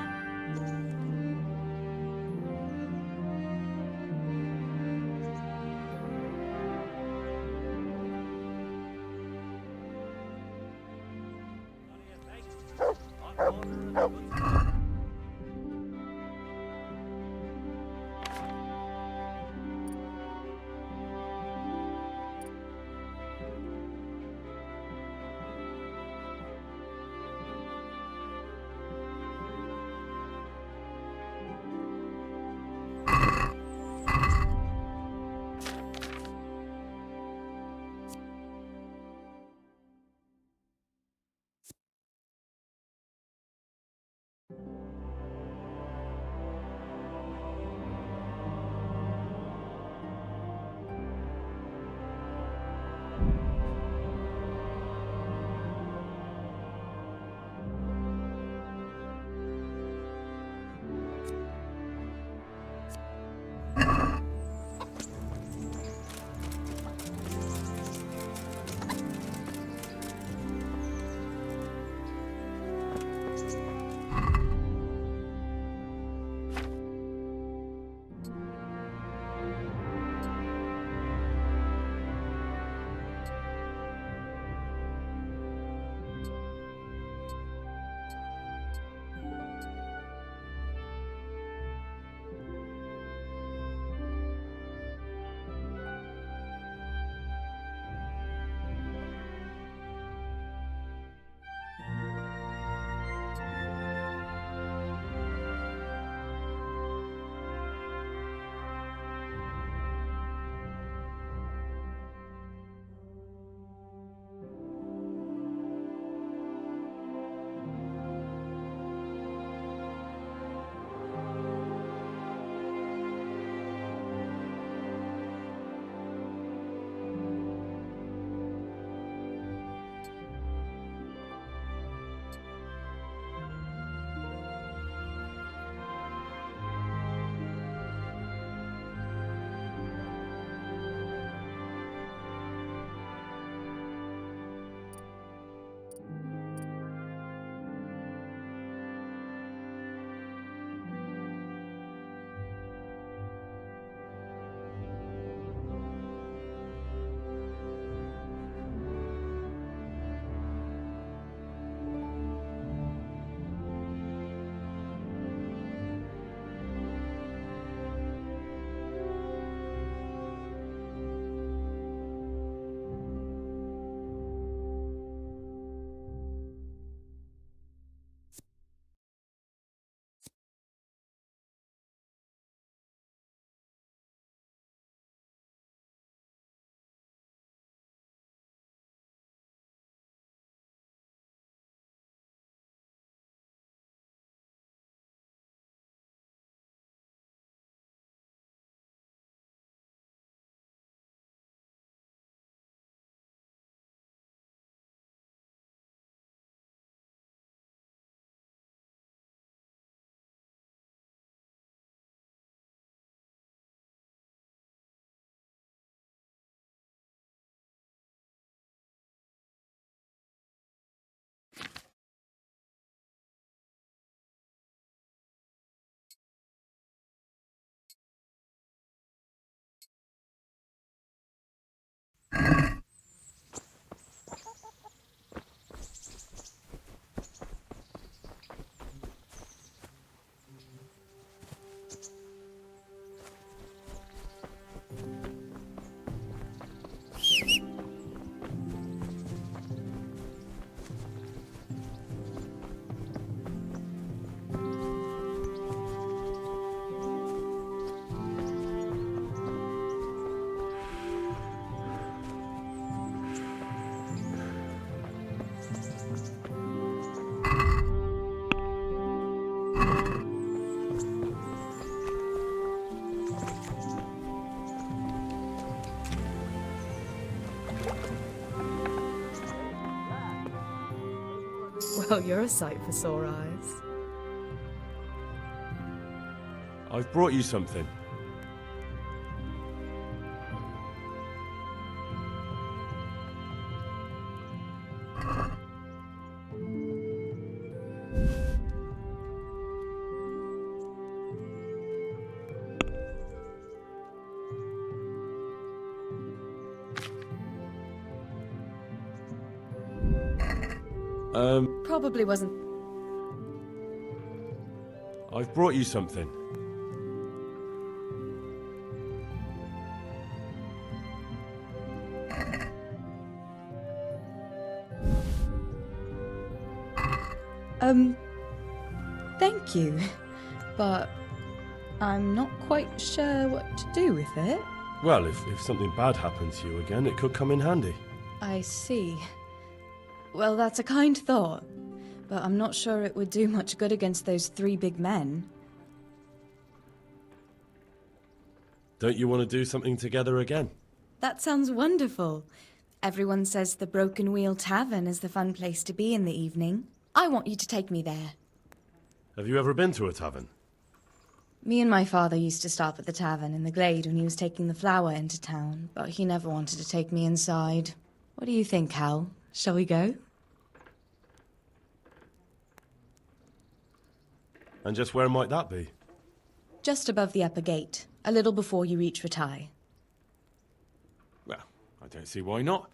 Well, you're a sight for sore eyes. I've brought you something. Probably wasn't. I've brought you something. Thank you. But I'm not quite sure what to do with it. Well, if something bad happens to you again, it could come in handy. I see. Well, that's a kind thought. But I'm not sure it would do much good against those 3 big men. Don't you want to do something together again? That sounds wonderful. Everyone says the Broken Wheel Tavern is the fun place to be in the evening. I want you to take me there. Have you ever been to a tavern? Me and my father used to stop at the tavern in the glade when he was taking the flour into town, but he never wanted to take me inside. What do you think, Hal? Shall we go? And just where might that be? Just above the upper gate, a little before you reach Ratai. Well, I don't see why not.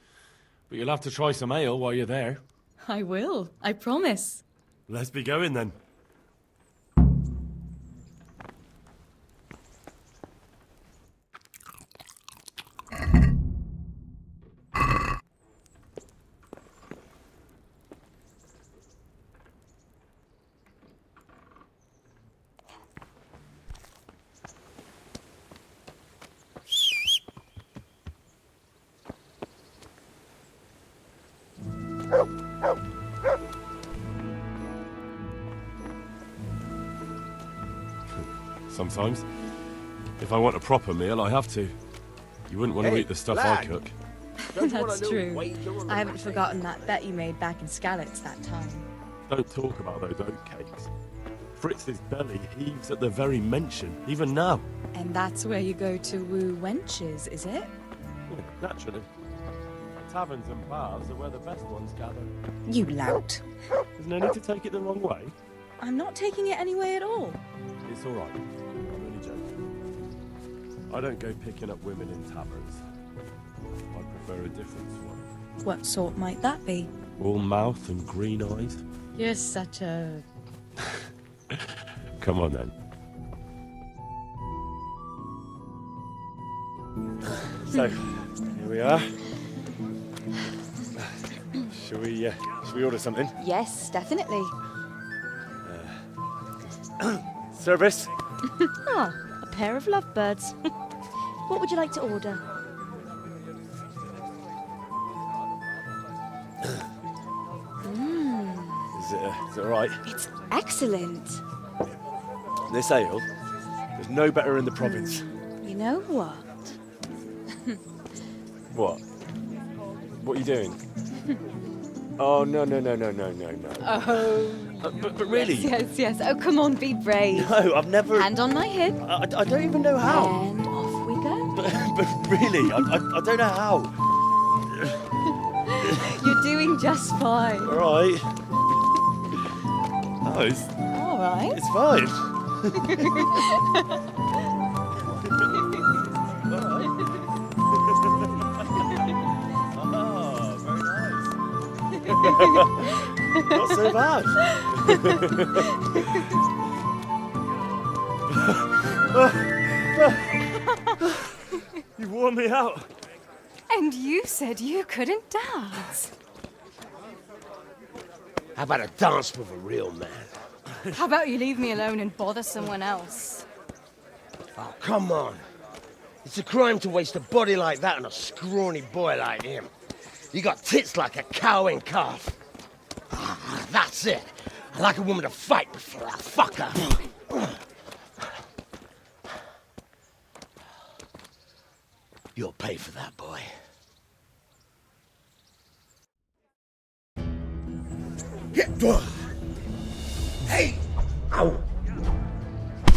But you'll have to try some ale while you're there. I will, I promise. Let's be going then. Sometimes. If I want a proper meal, I have to. You wouldn't want to eat the stuff I cook. That's true. I haven't forgotten that bet you made back in Skalitz that time. Don't talk about those oat cakes. Fritz's belly heaves at the very mention, even now. And that's where you go to woo wenches, is it? Naturally. Taverns and bars are where the best ones gather. You lout. There's no need to take it the wrong way. I'm not taking it any way at all. It's all right. I'm only joking. I don't go picking up women in taverns. I prefer a different one. What sort might that be? All mouth and green eyes. You're such a... Come on then. So, here we are. Shall we order something? Yes, definitely. Service? Ah, a pair of lovebirds. What would you like to order? Is it all right? It's excellent. This ale, there's no better in the province. You know what? What? What are you doing? Oh, no. Oh. But really? Yes. Oh, come on, be brave. No, I've never... Hand on my hip. I don't even know how. And off we go. But really, I don't know how. You're doing just fine. All right. Oh, it's... All right. It's fine. Not so bad. You wore me out. And you said you couldn't dance. How about a dance with a real man? How about you leave me alone and bother someone else? Oh, come on. It's a crime to waste a body like that on a scrawny boy like him. You got tits like a cow and calf. That's it. I like a woman to fight before I fuck her. You'll pay for that, boy.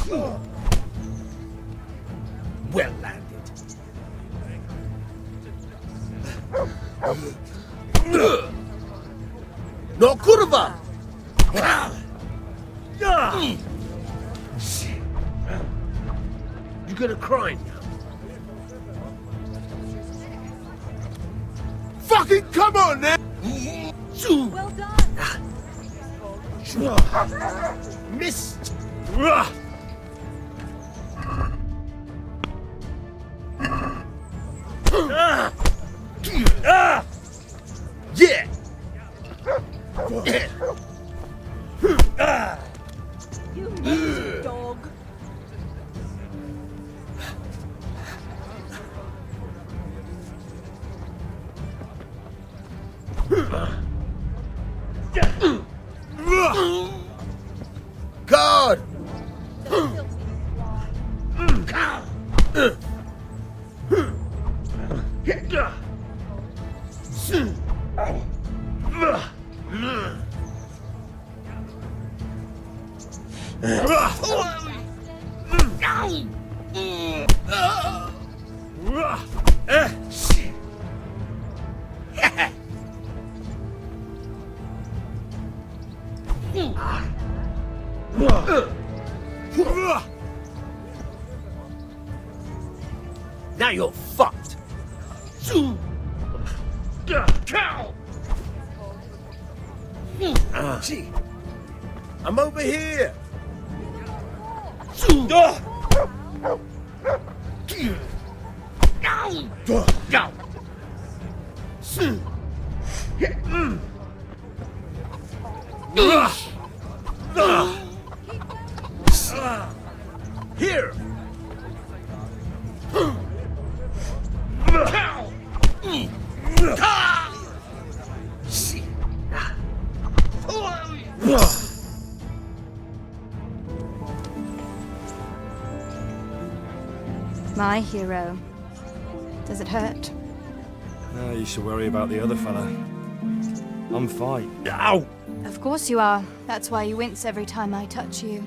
Well landed. No kurwa! You gonna cry now? Fucking come on, then! Well done. Missed. Yeah! You lazy dog. God! Now you're fucked. Gee, I'm over here. Here. My hero. Does it hurt? You should worry about the other fella. I'm fine. Ow! Of course you are. That's why you wince every time I touch you.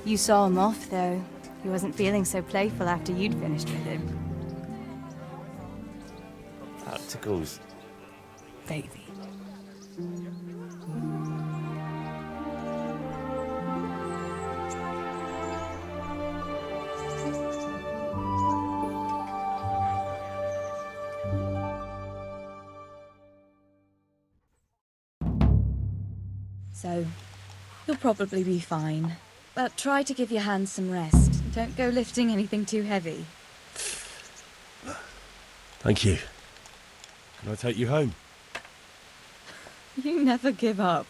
You saw him off, though. He wasn't feeling so playful after you'd finished with him. That tickles. Baby. So, you'll probably be fine. But try to give your hands some rest. Don't go lifting anything too heavy. Thank you. Can I take you home? You never give up.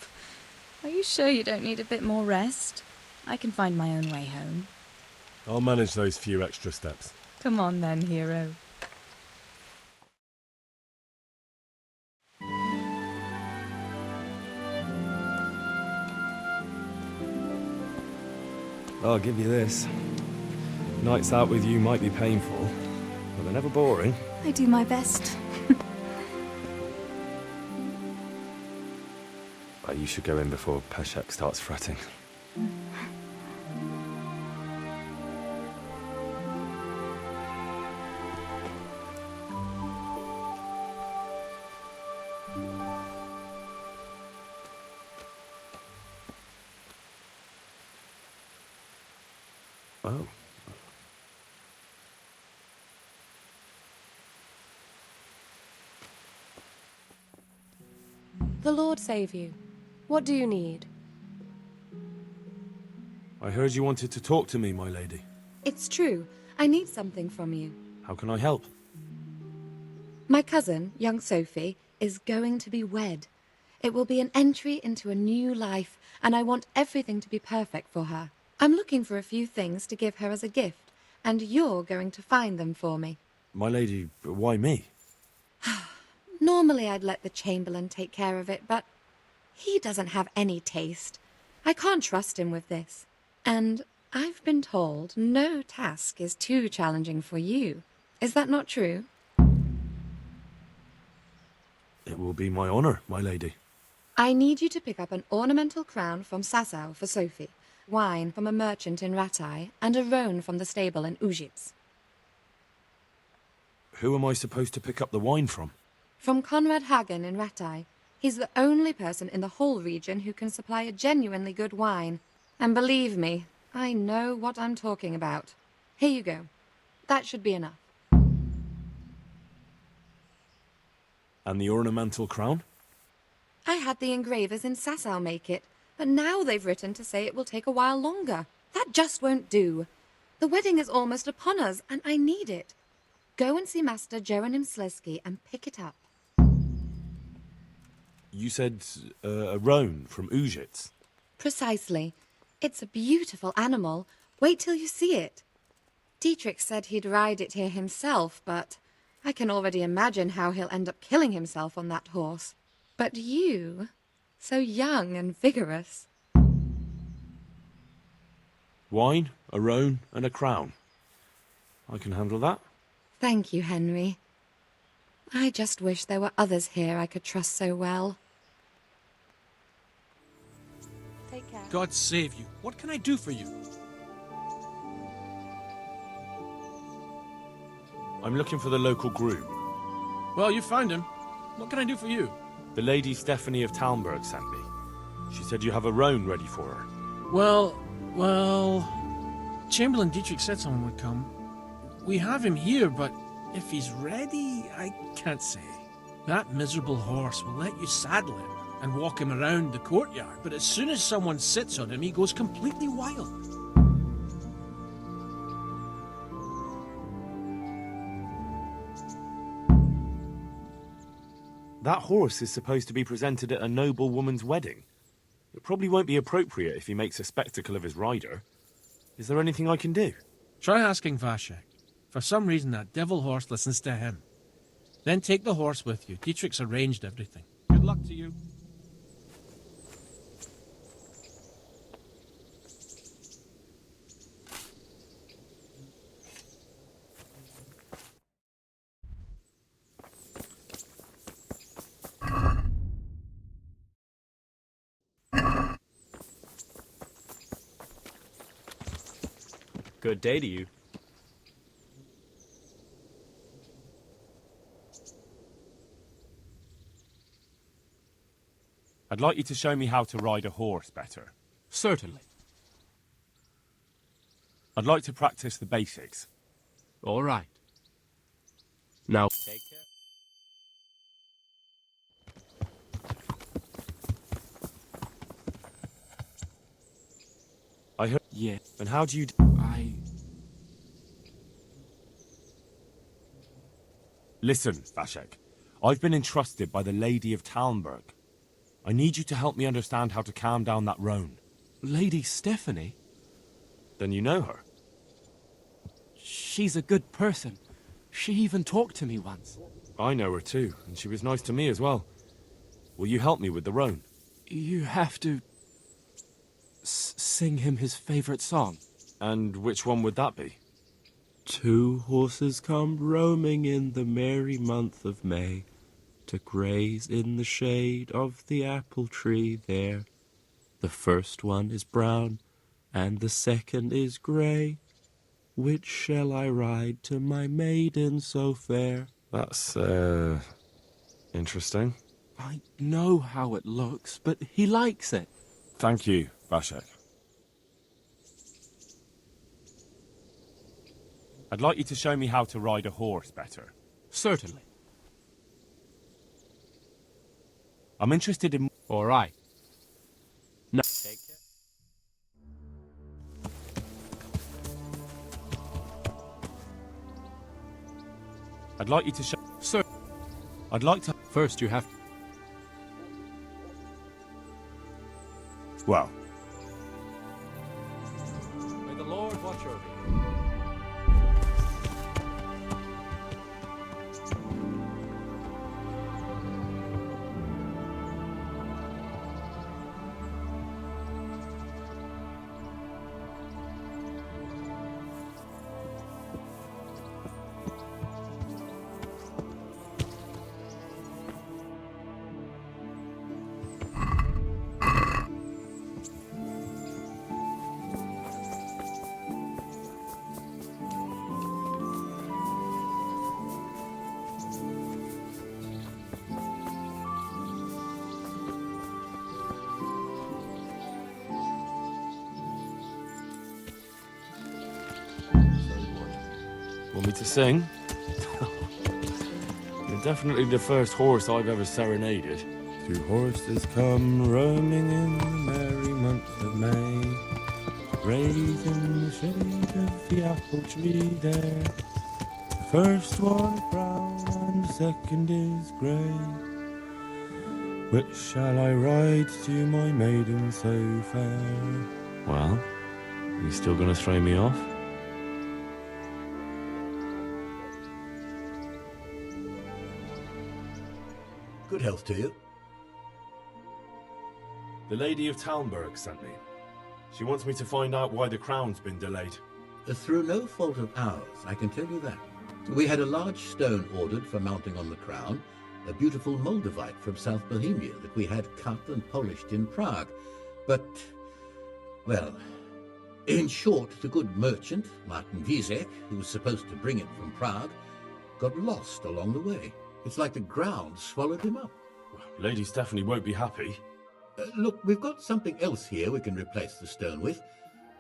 Are you sure you don't need a bit more rest? I can find my own way home. I'll manage those few extra steps. Come on then, hero. I'll give you this. Nights out with you might be painful, but they're never boring. I do my best. You should go in before Peshek starts fretting. Oh. The Lord save you. What do you need? I heard you wanted to talk to me, my lady. It's true. I need something from you. How can I help? My cousin, young Sophie, is going to be wed. It will be an entry into a new life, and I want everything to be perfect for her. I'm looking for a few things to give her as a gift, and you're going to find them for me. My lady, why me? Normally I'd let the Chamberlain take care of it, but he doesn't have any taste. I can't trust him with this. And I've been told no task is too challenging for you. Is that not true? It will be my honor, my lady. I need you to pick up an ornamental crown from Sasau for Sophie. wine from a merchant in Ratai and a roan from the stable in Ujits. Who am I supposed to pick up the wine from? From Conrad Hagen in Ratai. He's the only person in the whole region who can supply a genuinely good wine. And believe me, I know what I'm talking about. Here you go. That should be enough. And the ornamental crown? I had the engravers in Sasau make it, but now they've written to say it will take a while longer. That just won't do. The wedding is almost upon us, and I need it. Go and see Master Jeronim Slesky and pick it up. You said a roan from Ujits. Precisely. It's a beautiful animal. Wait till you see it. Dietrich said he'd ride it here himself, but I can already imagine how he'll end up killing himself on that horse. But you, so young and vigorous. Wine, a roan, and a crown. I can handle that. Thank you, Henry. I just wish there were others here I could trust so well. Take care. God save you. What can I do for you? I'm looking for the local groom. Well, you found him. What can I do for you? The Lady Stephanie of Talmberg sent me. She said you have a roan ready for her. Well, Chamberlain Dietrich said someone would come. We have him here, but if he's ready, I can't say. That miserable horse will let you saddle him and walk him around the courtyard, but as soon as someone sits on him, he goes completely wild. That horse is supposed to be presented at a noble woman's wedding. It probably won't be appropriate if he makes a spectacle of his rider. Is there anything I can do? Try asking Vashek. For some reason, that devil horse listens to him. Then take the horse with you. Dietrich's arranged everything. Good luck to you. Good day to you. I'd like you to show me how to ride a horse better. Certainly. I'd like to practice the basics. All right. Now, take care. I heard... Yeah. And how do you... Listen, Vashek. I've been entrusted by the Lady of Talmberg. I need you to help me understand how to calm down that roan. Lady Stephanie? Then you know her. She's a good person. She even talked to me once. I know her too, and she was nice to me as well. Will you help me with the roan? You have to... sing him his favorite song. And which one would that be? Two horses come roaming in the merry month of May, to graze in the shade of the apple tree there. The first one is brown, and the second is grey. Which shall I ride to my maiden so fair? That's, interesting. I know how it looks, but he likes it. Thank you, Vashek. I'd like you to show me how to ride a horse better. Certainly. I'm interested in... All right. Now, take care. I'd like you to show... Sir. I'd like to... First you have... Well... May the Lord watch over you. Want me to sing? You're definitely the first horse I've ever serenaded. Two horses come roaming in the merry month of May, raising the shade of the apple tree there. The first one brown and the second is grey. Which shall I ride to, my maiden so fair? Well, you still gonna throw me off? Good health to you. The Lady of Talmberg sent me. She wants me to find out why the crown's been delayed. Through no fault of ours, I can tell you that. We had a large stone ordered for mounting on the crown, a beautiful Moldavite from South Bohemia that we had cut and polished in Prague. But, well, in short, the good merchant, Martin Wiesek, who was supposed to bring it from Prague, got lost along the way. It's like the ground swallowed him up. Lady Stephanie won't be happy. Look, we've got something else here we can replace the stone with,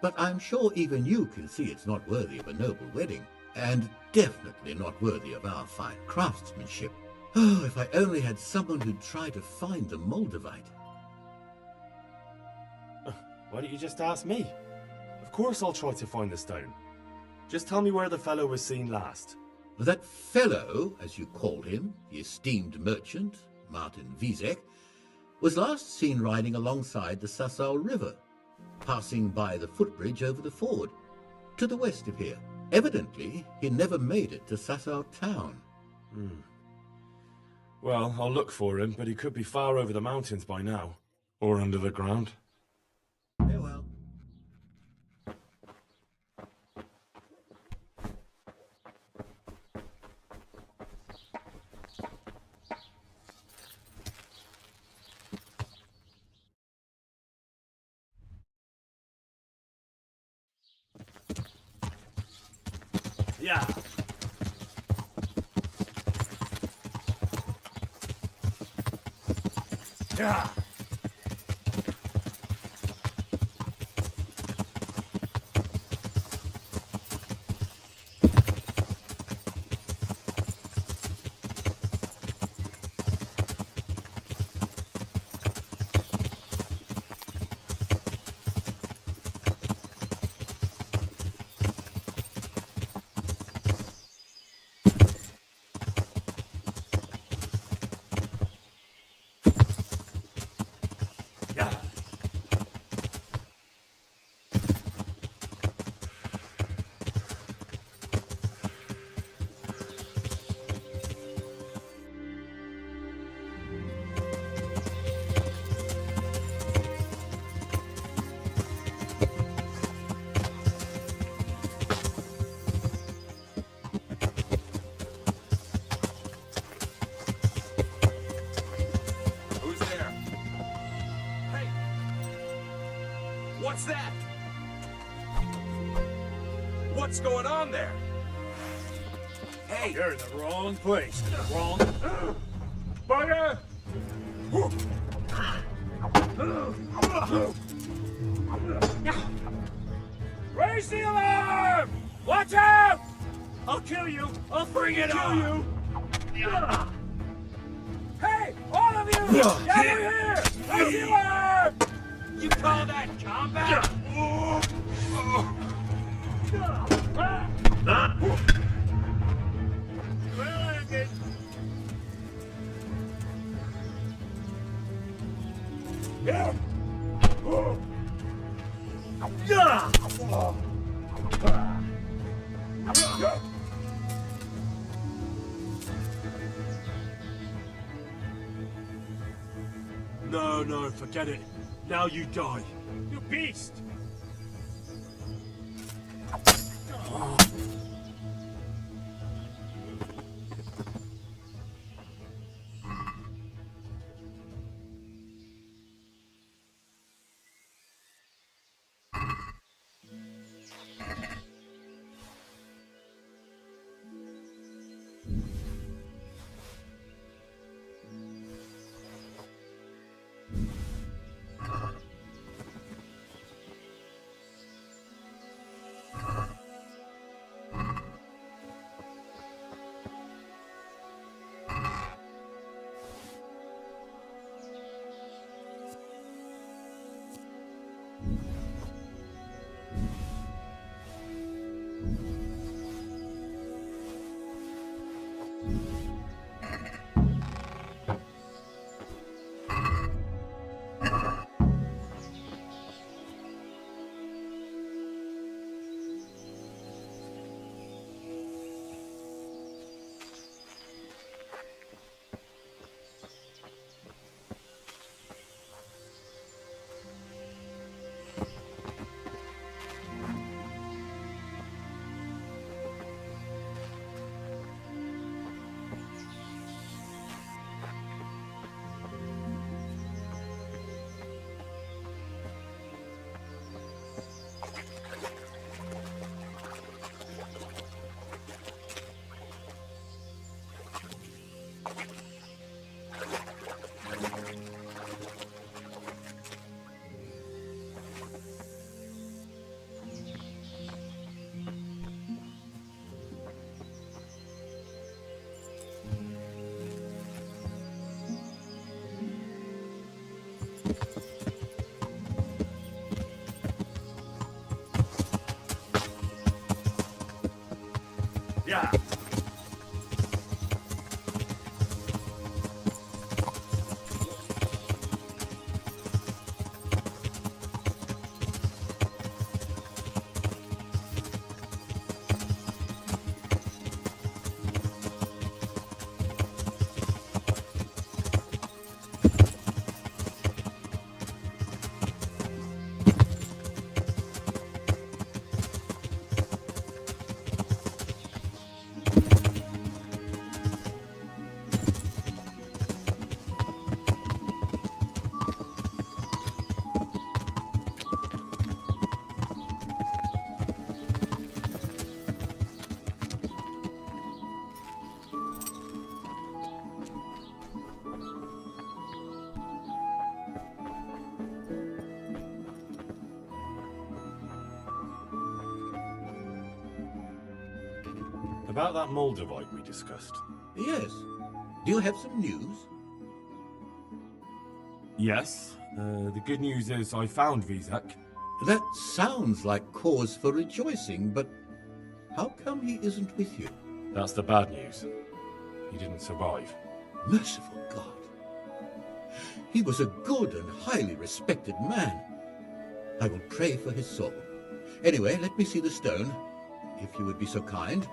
but I'm sure even you can see it's not worthy of a noble wedding, and definitely not worthy of our fine craftsmanship. Oh, if I only had someone who'd try to find the Moldavite. Why don't you just ask me? Of course I'll try to find the stone. Just tell me where the fellow was seen last. That fellow, as you call him, the esteemed merchant, Martin Wiesek, was last seen riding alongside the Sassau River, passing by the footbridge over the ford, to the west of here. Evidently, he never made it to Sassau town. Well, I'll look for him, but he could be far over the mountains by now. Or under the ground. Farewell. Yeah. Yeah. What's that? What's going on there? Hey! You're in the wrong place. Wrong. Bugger! Raise the alarm! Watch out! I'll kill you! I'll freaking kill you! Hey! All of you! Gather here! Raise the alarm! You call that combat? No, forget it. Now you die. You beast! Yeah. About that Moldavite we discussed. Yes. Do you have some news? Yes. The good news is I found Vizek. That sounds like cause for rejoicing, but how come he isn't with you? That's the bad news. He didn't survive. Merciful God. He was a good and highly respected man. I will pray for his soul. Anyway, let me see the stone, if you would be so kind.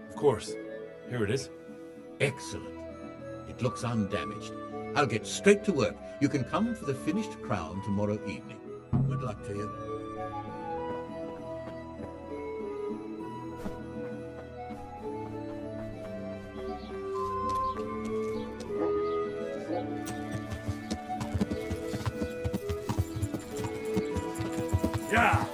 Of course. Here it is. Excellent. It looks undamaged. I'll get straight to work. You can come for the finished crown tomorrow evening. Good luck to you. Yeah!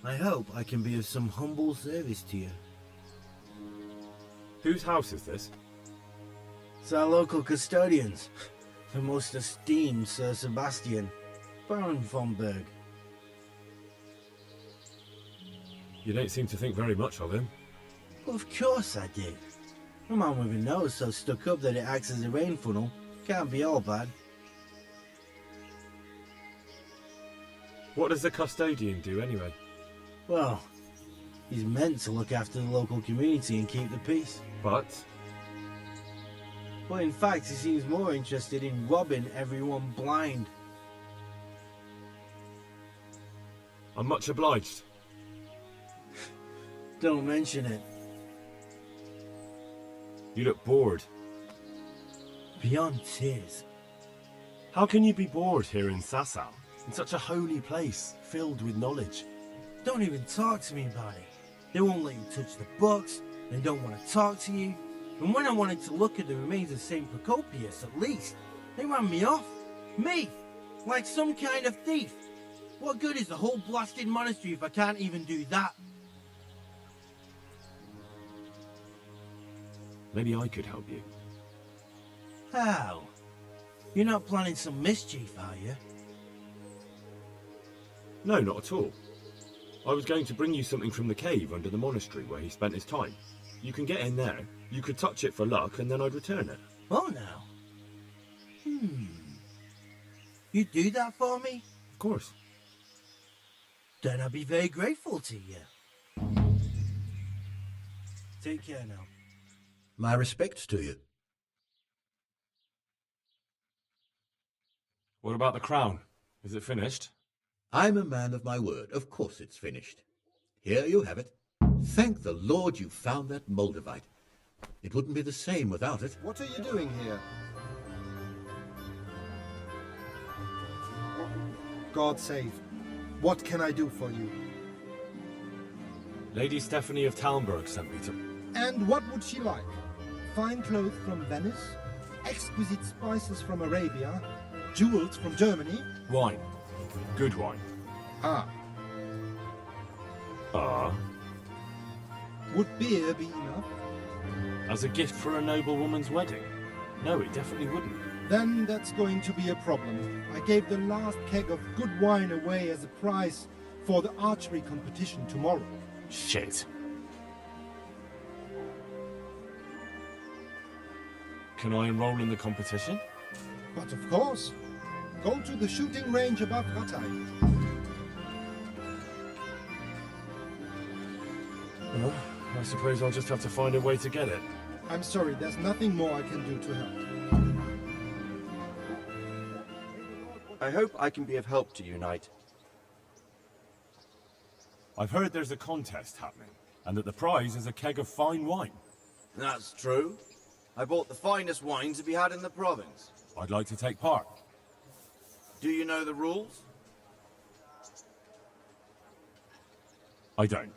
I hope I can be of some humble service to you. Whose house is this? It's our local custodians, the most esteemed Sir Sebastian, Baron von Berg. You don't seem to think very much of him. Well, of course I do. A man with a nose so stuck up that it acts as a rain funnel can't be all bad. What does the custodian do anyway? Well, he's meant to look after the local community and keep the peace. But in fact, he seems more interested in robbing everyone blind. I'm much obliged. Don't mention it. You look bored. Beyond tears. How can you be bored here in Sasau? In such a holy place, filled with knowledge. Don't even talk to me about it. They won't let you touch the books. They don't want to talk to you. And when I wanted to look at the remains of St. Procopius, at least, they ran me off. Me! Like some kind of thief. What good is the whole blasted monastery if I can't even do that? Maybe I could help you. How? You're not planning some mischief, are you? No, not at all. I was going to bring you something from the cave under the monastery where he spent his time. You can get in there, you could touch it for luck, and then I'd return it. Oh, now. You do that for me? Of course. Then I'd be very grateful to you. Take care now. My respects to you. What about the crown? Is it finished? I'm a man of my word. Of course it's finished. Here you have it. Thank the Lord you found that Moldavite. It wouldn't be the same without it. What are you doing here? God save. What can I do for you? Lady Stephanie of Talmberg sent me to... And what would she like? Fine clothes from Venice? Exquisite spices from Arabia? Jewels from Germany? Wine. Good wine. Ah. Ah. Would beer be enough? As a gift for a noblewoman's wedding? No, it definitely wouldn't. Then that's going to be a problem. I gave the last keg of good wine away as a prize for the archery competition tomorrow. Shit. Can I enroll in the competition? But of course. Go to the shooting range above Rattay. Well, I suppose I'll just have to find a way to get it. I'm sorry, there's nothing more I can do to help. I hope I can be of help to you, Knight. I've heard there's a contest happening, and that the prize is a keg of fine wine. That's true. I bought the finest wine to be had in the province. I'd like to take part. Do you know the rules? I don't.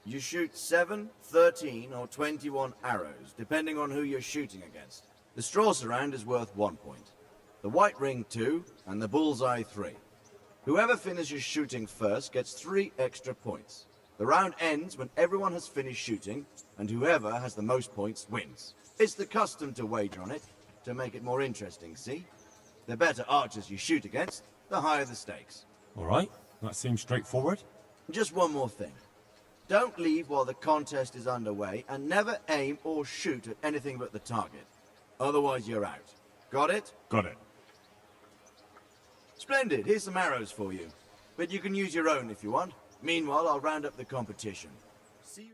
You shoot 7, 13, or 21 arrows, depending on who you're shooting against. The straw surround is worth 1 point, the white ring 2, and the bullseye 3. Whoever finishes shooting first gets 3 extra points. The round ends when everyone has finished shooting, and whoever has the most points wins. It's the custom to wager on it, to make it more interesting, see? The better archers you shoot against, the higher the stakes. All right, that seems straightforward. Just one more thing. Don't leave while the contest is underway, and never aim or shoot at anything but the target. Otherwise you're out. Got it? Got it. Splendid, here's some arrows for you. But you can use your own if you want. Meanwhile, I'll round up the competition. See you.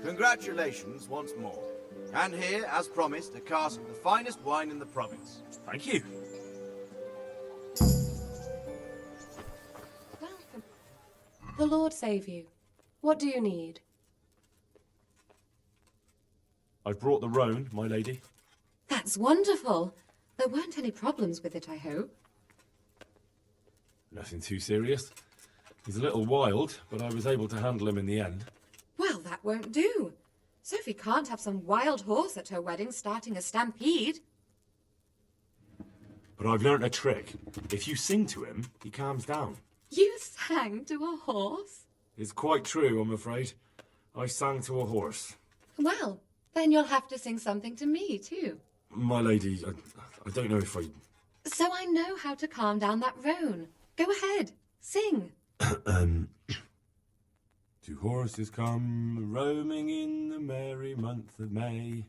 Congratulations once more. And here, as promised, a cask of the finest wine in the province. Thank you. The Lord save you. What do you need? I've brought the roan, my lady. That's wonderful. There weren't any problems with it, I hope. Nothing too serious. He's a little wild, but I was able to handle him in the end. Well, that won't do. Sophie can't have some wild horse at her wedding starting a stampede. But I've learnt a trick. If you sing to him, he calms down. You sang to a horse? It's quite true, I'm afraid. I sang to a horse. Well, then you'll have to sing something to me, too. My lady, I don't know if I... So I know how to calm down that roan. Go ahead, sing. To horses come roaming in the merry month of May,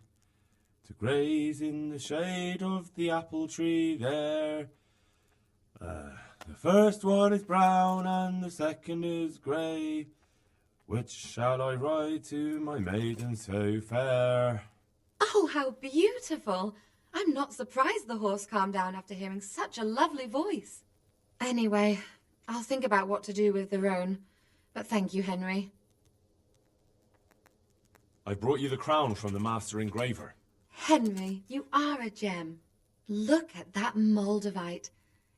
to graze in the shade of the apple tree there. The first one is brown and the second is grey. Which shall I ride to, my maiden so fair? Oh, how beautiful! I'm not surprised the horse calmed down after hearing such a lovely voice. Anyway, I'll think about what to do with the roan. But thank you, Henry. I brought you the crown from the master engraver. Henry, you are a gem. Look at that Moldavite.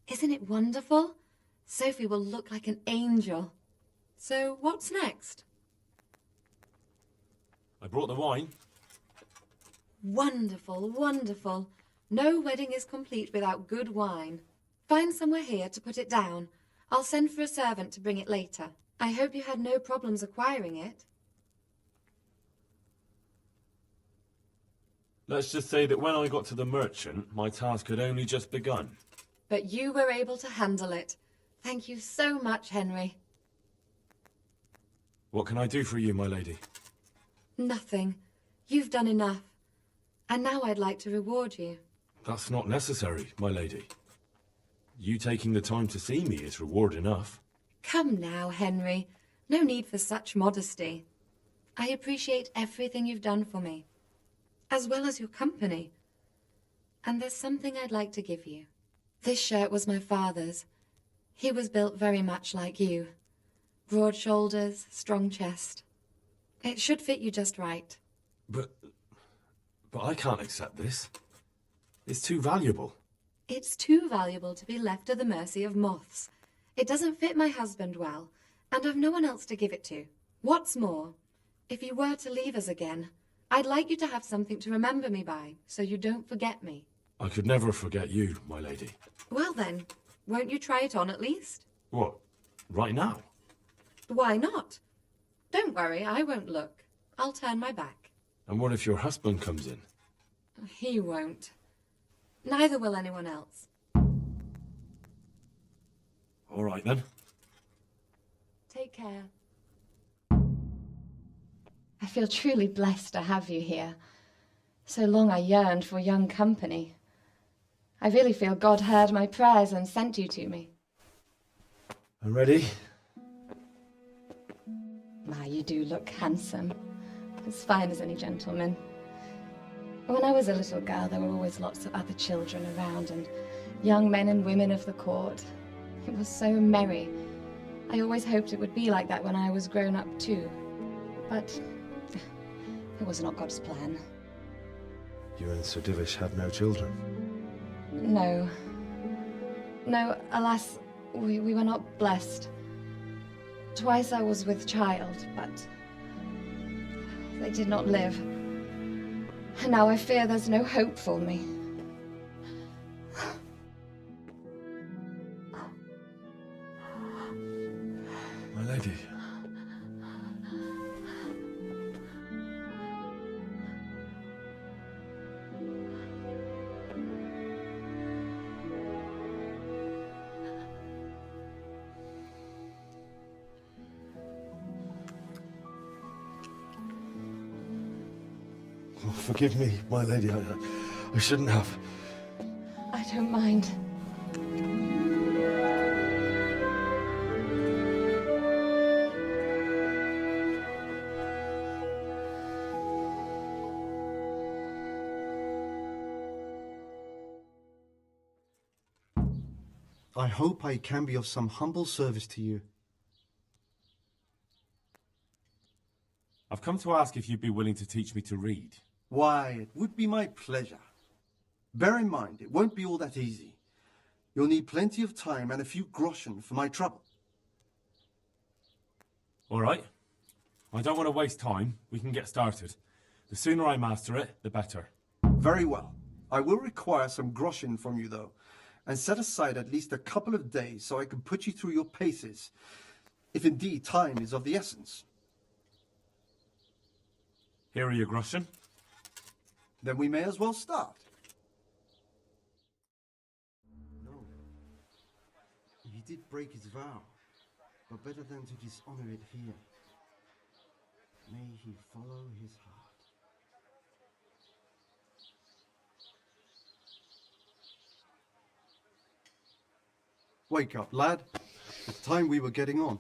Isn't it wonderful? Sophie will look like an angel. So what's next? I brought the wine. Wonderful, wonderful. No wedding is complete without good wine. Find somewhere here to put it down. I'll send for a servant to bring it later. I hope you had no problems acquiring it. Let's just say that when I got to the merchant, my task had only just begun. But you were able to handle it. Thank you so much, Henry. What can I do for you, my lady? Nothing. You've done enough. And now I'd like to reward you. That's not necessary, my lady. You taking the time to see me is reward enough. Come now, Henry. No need for such modesty. I appreciate everything you've done for me, as well as your company. And there's something I'd like to give you. This shirt was my father's. He was built very much like you. Broad shoulders, strong chest. It should fit you just right. But I can't accept this. It's too valuable. It's too valuable to be left to the mercy of moths. It doesn't fit my husband well, and I've no one else to give it to. What's more, if you were to leave us again, I'd like you to have something to remember me by, so you don't forget me. I could never forget you, my lady. Well then, won't you try it on at least? What? Right now? Why not? Don't worry, I won't look. I'll turn my back. And what if your husband comes in? He won't. Neither will anyone else. All right then. Take care. I feel truly blessed to have you here. So long I yearned for young company. I really feel God heard my prayers and sent you to me. I'm ready. My, you do look handsome. As fine as any gentleman. When I was a little girl, there were always lots of other children around and young men and women of the court. It was so merry. I always hoped it would be like that when I was grown up too. But it was not God's plan. You and Sir Divish had no children? No. No, alas, we were not blessed. Twice I was with child, but they did not live. And now I fear there's no hope for me. My lady. Oh, forgive me, my lady. I shouldn't have. I don't mind. I hope I can be of some humble service to you. I've come to ask if you'd be willing to teach me to read. Why, it would be my pleasure. Bear in mind, it won't be all that easy. You'll need plenty of time and a few groschen for my trouble. All right. I don't want to waste time. We can get started. The sooner I master it, the better. Very well. I will require some groschen from you, though, and set aside at least a couple of days so I can put you through your paces, if indeed time is of the essence. Here are your groschen. Then we may as well start. No. He did break his vow, but better than to dishonor it here. May he follow his heart. Wake up, lad. It's time we were getting on.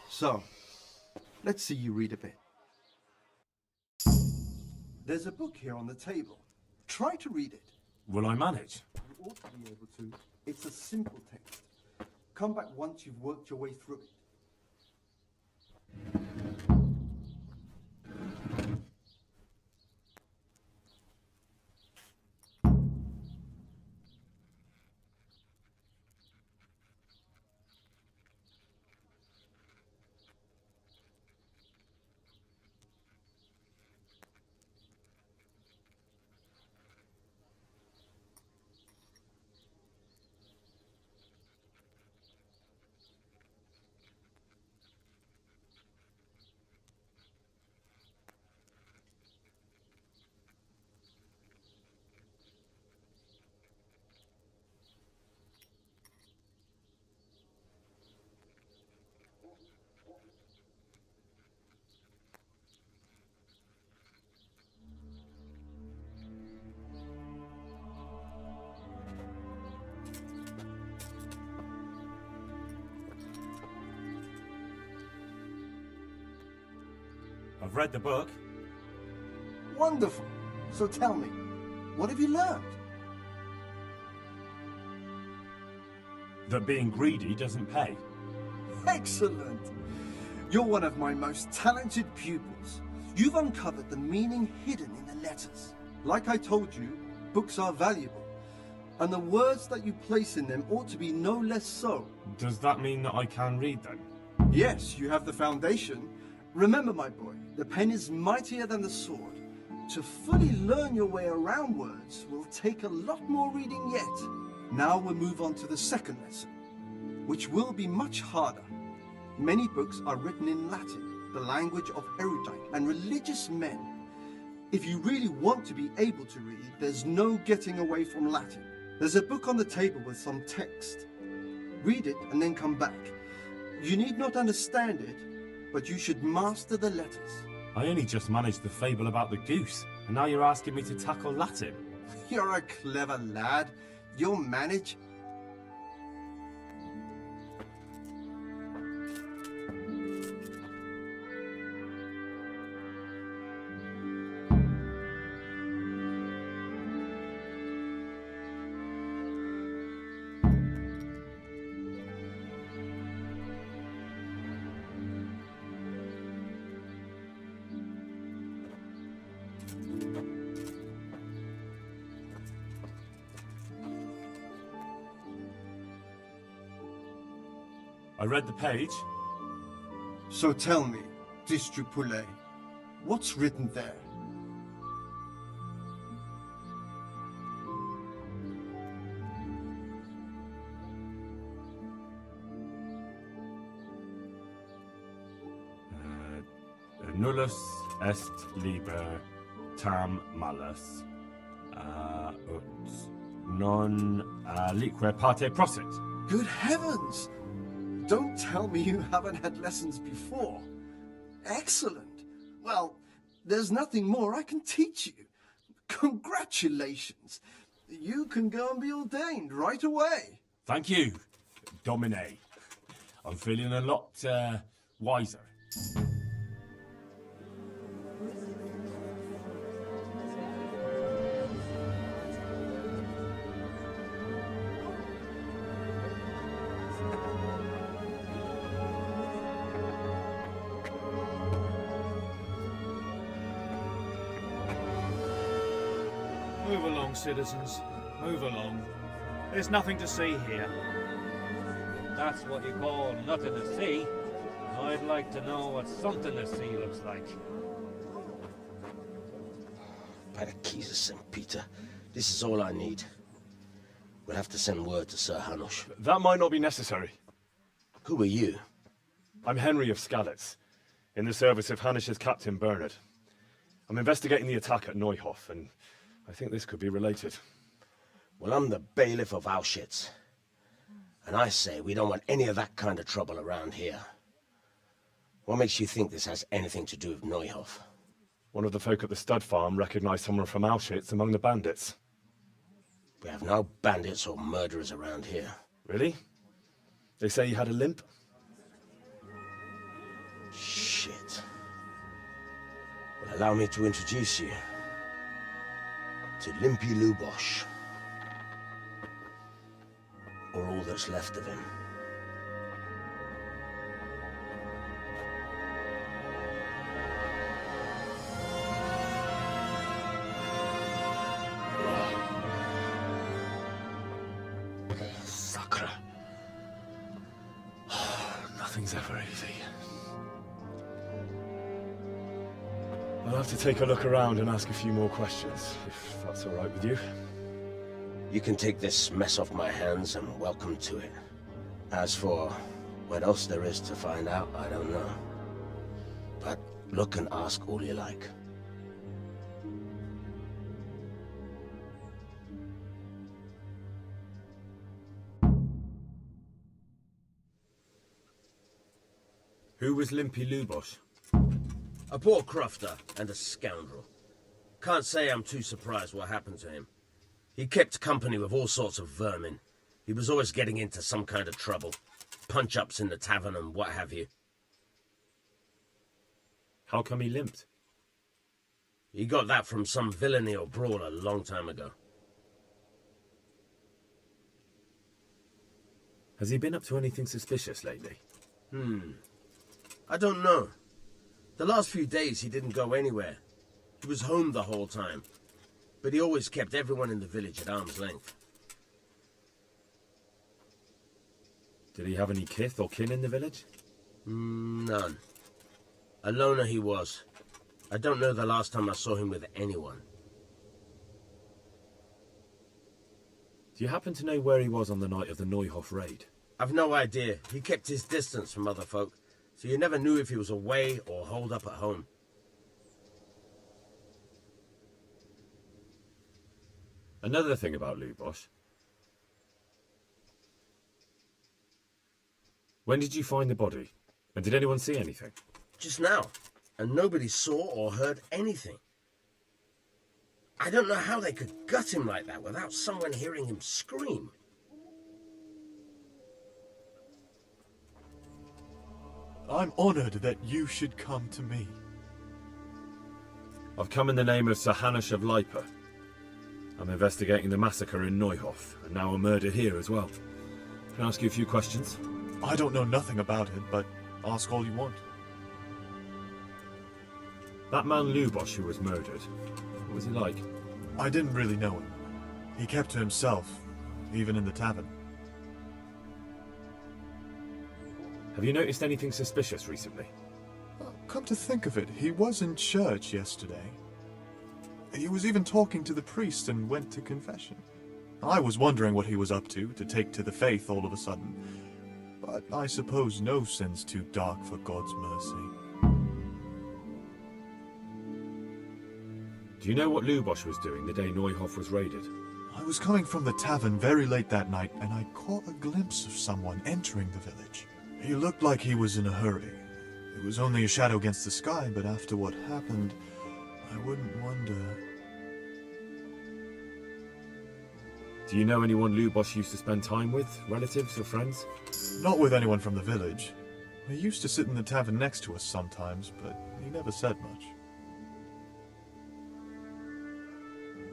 So, let's see you read a bit. There's a book here on the table. Try to read it. Will I manage? You ought to be able to. It's a simple text. Come back once you've worked your way through it. I've read the book. Wonderful. So tell me, what have you learned? That being greedy doesn't pay. Excellent. You're one of my most talented pupils. You've uncovered the meaning hidden in the letters. Like I told you, books are valuable, and the words that you place in them ought to be no less so. Does that mean that I can read then? Yes, you have the foundation. Remember, my boy, the pen is mightier than the sword. To fully learn your way around words will take a lot more reading yet. Now we'll move on to the second lesson, which will be much harder. Many books are written in Latin, the language of erudite and religious men. If you really want to be able to read, there's no getting away from Latin. There's a book on the table with some text. Read it and then come back. You need not understand it, but you should master the letters. I only just managed the fable about the goose, and now you're asking me to tackle Latin. You're a clever lad. You'll manage. I read the page. So tell me, Distrupule, what's written there? Nullus est liber tam malus, ut non alique parte prosit. Good heavens! Don't tell me you haven't had lessons before. Excellent. Well, there's nothing more I can teach you. Congratulations. You can go and be ordained right away. Thank you, Domine. I'm feeling a lot wiser. Move along, citizens. Move along. There's nothing to see here. That's what you call nothing to see. I'd like to know what something to see looks like. By the keys of St. Peter, this is all I need. We'll have to send word to Sir Hanush. That might not be necessary. Who are you? I'm Henry of Skalitz, in the service of Hanush's Captain Bernard. I'm investigating the attack at Neuhof, and I think this could be related. Well, I'm the bailiff of Auschwitz. And I say we don't want any of that kind of trouble around here. What makes you think this has anything to do with Neuhoff? One of the folk at the stud farm recognized someone from Auschwitz among the bandits. We have no bandits or murderers around here. Really? They say he had a limp? Shit. Well, allow me to introduce you to Limpy Lubosh. Or all that's left of him. Sacre. Nothing's ever easy. I'll have to take a look around and ask a few more questions, if that's all right with you. You can take this mess off my hands and welcome to it. As for what else there is to find out, I don't know. But look and ask all you like. Who was Limpy Lubosh? A poor crofter and a scoundrel. Can't say I'm too surprised what happened to him. He kept company with all sorts of vermin. He was always getting into some kind of trouble. Punch-ups in the tavern and what have you. How come he limped? He got that from some villainy or brawl a long time ago. Has he been up to anything suspicious lately? I don't know. The last few days he didn't go anywhere. He was home the whole time. But he always kept everyone in the village at arm's length. Did he have any kith or kin in the village? None. A loner he was. I don't know the last time I saw him with anyone. Do you happen to know where he was on the night of the Neuhoff raid? I've no idea. He kept his distance from other folk, so you never knew if he was away or holed up at home. Another thing about Lubosh. When did you find the body? And did anyone see anything? Just now. And nobody saw or heard anything. I don't know how they could gut him like that without someone hearing him scream. I'm honored that you should come to me. I've come in the name of Sir Hanush of Lipa. I'm investigating the massacre in Neuhoff, and now a murder here as well. Can I ask you a few questions? I don't know nothing about it, but ask all you want. That man Lubosh who was murdered, what was he like? I didn't really know him. He kept to himself, even in the tavern. Have you noticed anything suspicious recently? Come to think of it, he was in church yesterday. He was even talking to the priest and went to confession. I was wondering what he was up to take to the faith all of a sudden. But I suppose no sin's too dark for God's mercy. Do you know what Lubosh was doing the day Neuhoff was raided? I was coming from the tavern very late that night, and I caught a glimpse of someone entering the village. He looked like he was in a hurry. It was only a shadow against the sky, but after what happened, I wouldn't wonder. Do you know anyone Lubosh used to spend time with? Relatives or friends? Not with anyone from the village. He used to sit in the tavern next to us sometimes, but he never said much.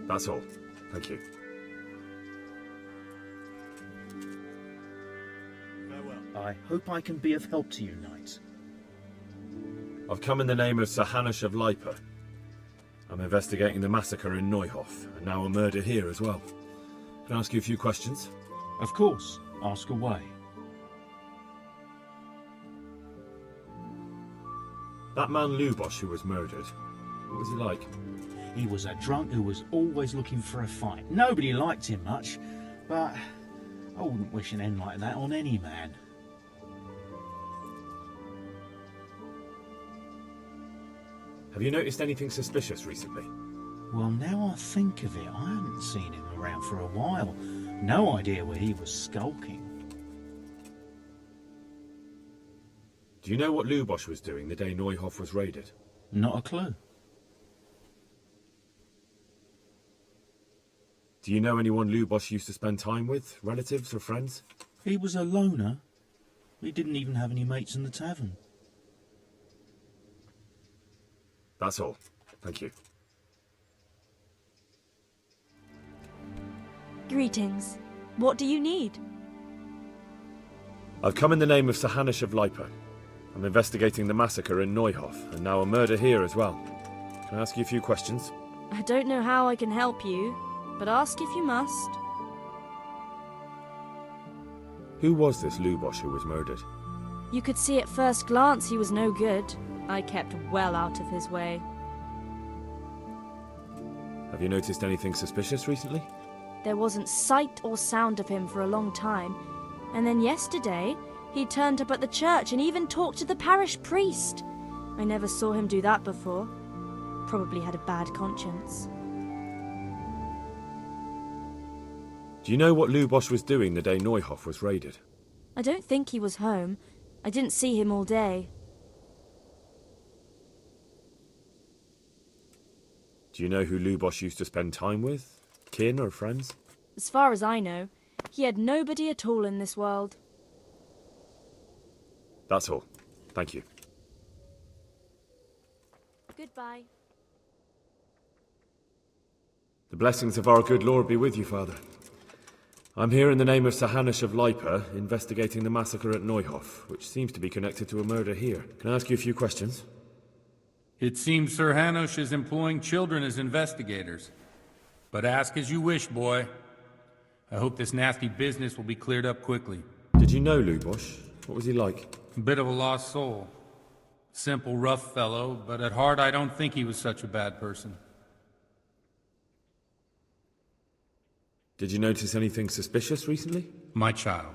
That's all. Thank you. I hope I can be of help to you, knight. I've come in the name of Sir Hanush of Lipa. I'm investigating the massacre in Neuhoff, and now a murder here as well. Can I ask you a few questions? Of course. Ask away. That man Lubosh who was murdered, what was he like? He was a drunk who was always looking for a fight. Nobody liked him much, but I wouldn't wish an end like that on any man. Have you noticed anything suspicious recently? Well, now I think of it, I haven't seen him around for a while. No idea where he was skulking. Do Do you know what Lubosch was doing the day Neuhoff was raided? Not a clue. Do you know anyone Lubosch used to spend time with? Relatives or friends? He was a loner. He didn't even have any mates in the tavern. That's all. Thank you. Greetings. What do you need? I've come in the name of Sir Hanish of Lipa. I'm investigating the massacre in Neuhoff, and now a murder here as well. Can I ask you a few questions? I don't know how I can help you, but ask if you must. Who was this Lubosch who was murdered? You could see at first glance he was no good. I kept well out of his way. Have you noticed anything suspicious recently? There wasn't sight or sound of him for a long time, and then yesterday he turned up at the church and even talked to the parish priest. I never saw him do that before. Probably had a bad conscience. Do you know what Lubosch was doing the day Neuhoff was raided? I don't think he was home. I didn't see him all day. Do you know who Lubosch used to spend time with? Kin or friends? As far as I know, he had nobody at all in this world. That's all. Thank you. Goodbye. The blessings of our good Lord be with you, Father. I'm here in the name of Sir Hanish of Lipa, investigating the massacre at Neuhoff, which seems to be connected to a murder here. Can I ask you a few questions? It seems Sir Hanish is employing children as investigators. But ask as you wish, boy. I hope this nasty business will be cleared up quickly. Did you know Lubosch? What was he like? A bit of a lost soul. Simple, rough fellow, but at heart I don't think he was such a bad person. Did you notice anything suspicious recently? My child,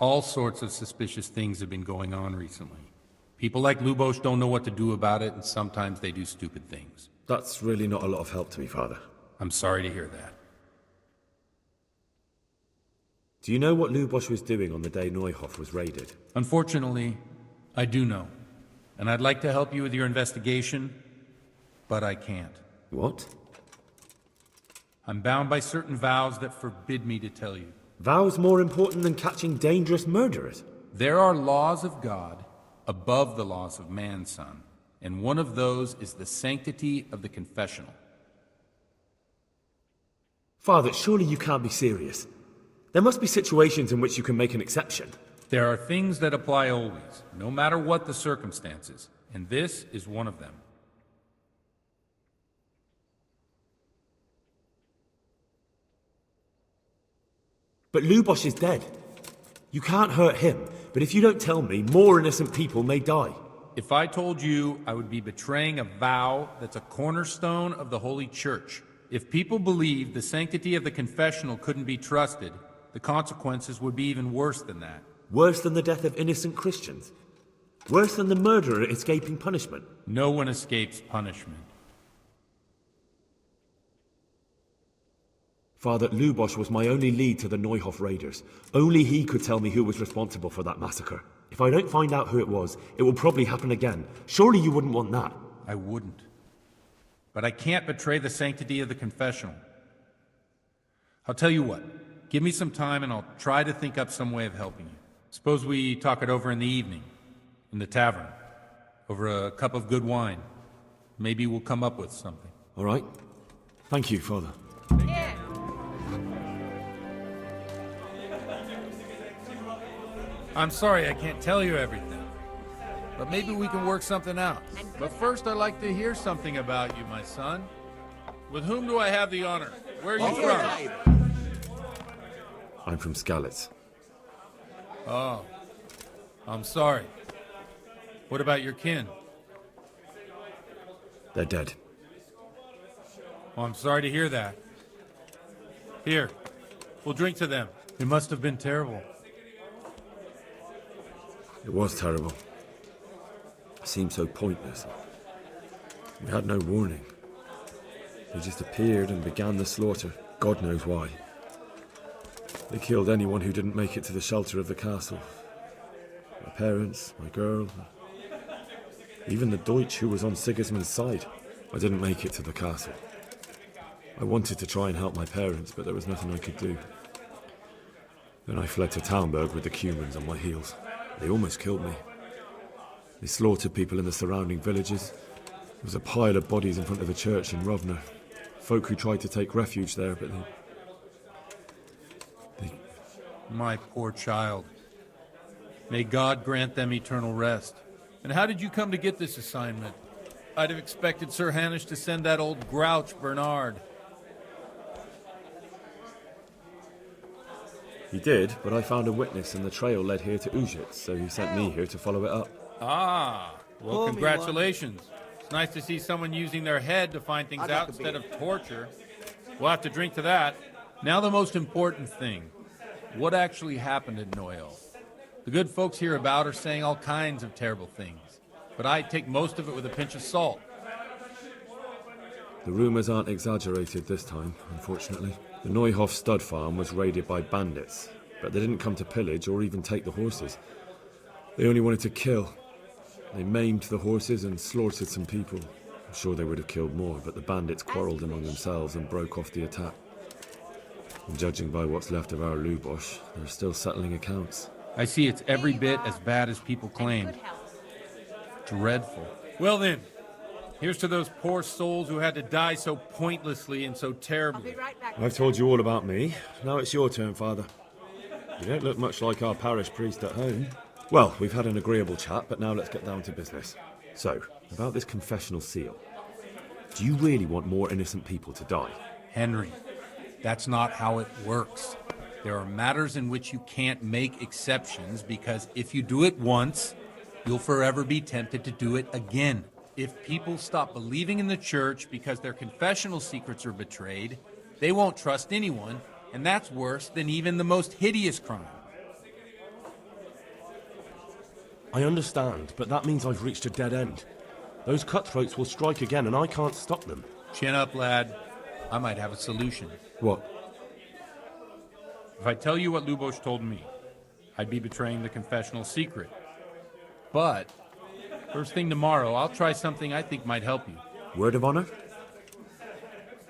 all sorts of suspicious things have been going on recently. People like Lubosch don't know what to do about it, and sometimes they do stupid things. That's really not a lot of help to me, Father. I'm sorry to hear that. Do you know what Lubosch was doing on the day Neuhoff was raided? Unfortunately, I do know. And I'd like to help you with your investigation, but I can't. What? I'm bound by certain vows that forbid me to tell you. Vows more important than catching dangerous murderers? There are laws of God above the laws of man, son. And one of those is the sanctity of the confessional. Father, surely you can't be serious. There must be situations in which you can make an exception. There are things that apply always, no matter what the circumstances, and this is one of them. But Lubosch is dead. You can't hurt him, but if you don't tell me, more innocent people may die. If I told you, I would be betraying a vow that's a cornerstone of the Holy Church. If people believed the sanctity of the confessional couldn't be trusted, the consequences would be even worse than that. Worse than the death of innocent Christians? Worse than the murderer escaping punishment? No one escapes punishment. Father, Lubosch was my only lead to the Neuhoff raiders. Only he could tell me who was responsible for that massacre. If I don't find out who it was, it will probably happen again. Surely you wouldn't want that. I wouldn't. But I can't betray the sanctity of the confessional. I'll tell you what. Give me some time and I'll try to think up some way of helping you. Suppose we talk it over in the evening, in the tavern, over a cup of good wine. Maybe we'll come up with something. All right. Thank you, Father. I'm sorry I can't tell you everything, but maybe we can work something out. But first I'd like to hear something about you, my son. With whom do I have the honor? Where are you from? I'm from Skalitz. Oh, I'm sorry. What about your kin? They're dead. Oh, I'm sorry to hear that. Here, we'll drink to them. It must have been terrible. It was terrible. It seemed so pointless. We had no warning. They just appeared and began the slaughter. God knows why. They killed anyone who didn't make it to the shelter of the castle. My parents, my girl, Even the Deutsch who was on Sigismund's side. I didn't make it to the castle. I wanted to try and help my parents, but there was nothing I could do. Then I fled to Talmberg with the Cumans on my heels. They almost killed me. They slaughtered people in the surrounding villages. There was a pile of bodies in front of the church in Rovna. Folk who tried to take refuge there, but they... My poor child. May God grant them eternal rest. And how did you come to get this assignment? I'd have expected Sir Hanish to send that old grouch, Bernard. He did, but I found a witness and the trail led here to Ujit, so he sent me here to follow it up. Ah, well, congratulations. It's nice to see someone using their head to find things out instead of torture. We'll have to drink to that. Now the most important thing. What actually happened in Noel? The good folks hereabout are saying all kinds of terrible things, but I take most of it with a pinch of salt. The rumours aren't exaggerated this time, unfortunately. The Neuhoff stud farm was raided by bandits, but they didn't come to pillage or even take the horses. They only wanted to kill. They maimed the horses and slaughtered some people. I'm sure they would have killed more, but the bandits quarrelled among themselves and broke off the attack. And judging by what's left of our Lubosh, they're still settling accounts. I see it's every bit as bad as people claimed. Dreadful. Well then, here's to those poor souls who had to die so pointlessly and so terribly. I've told you all about me. Now it's your turn, Father. You don't look much like our parish priest at home. Well, we've had an agreeable chat, but now let's get down to business. So, about this confessional seal. Do you really want more innocent people to die? Henry, that's not how it works. There are matters in which you can't make exceptions because if you do it once, you'll forever be tempted to do it again. If people stop believing in the church because their confessional secrets are betrayed, they won't trust anyone, and that's worse than even the most hideous crime. I understand, but that means I've reached a dead end. Those cutthroats will strike again, and I can't stop them. Chin up, lad. I might have a solution. What? If I tell you what Lubosh told me, I'd be betraying the confessional secret. But first thing tomorrow, I'll try something I think might help you. Word of honor?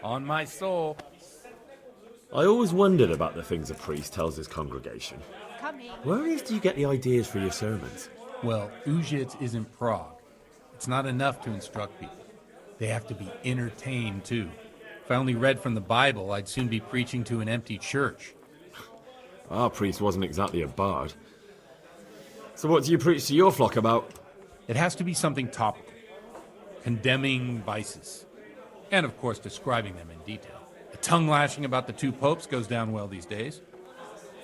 On my soul. I always wondered about the things a priest tells his congregation. Where on earth do you get the ideas for your sermons? Well, Ujits isn't Prague. It's not enough to instruct people. They have to be entertained, too. If I only read from the Bible, I'd soon be preaching to an empty church. Our priest wasn't exactly a bard. So what do you preach to your flock about? It has to be something topical. Condemning vices. And, of course, describing them in detail. A tongue-lashing about the two popes goes down well these days.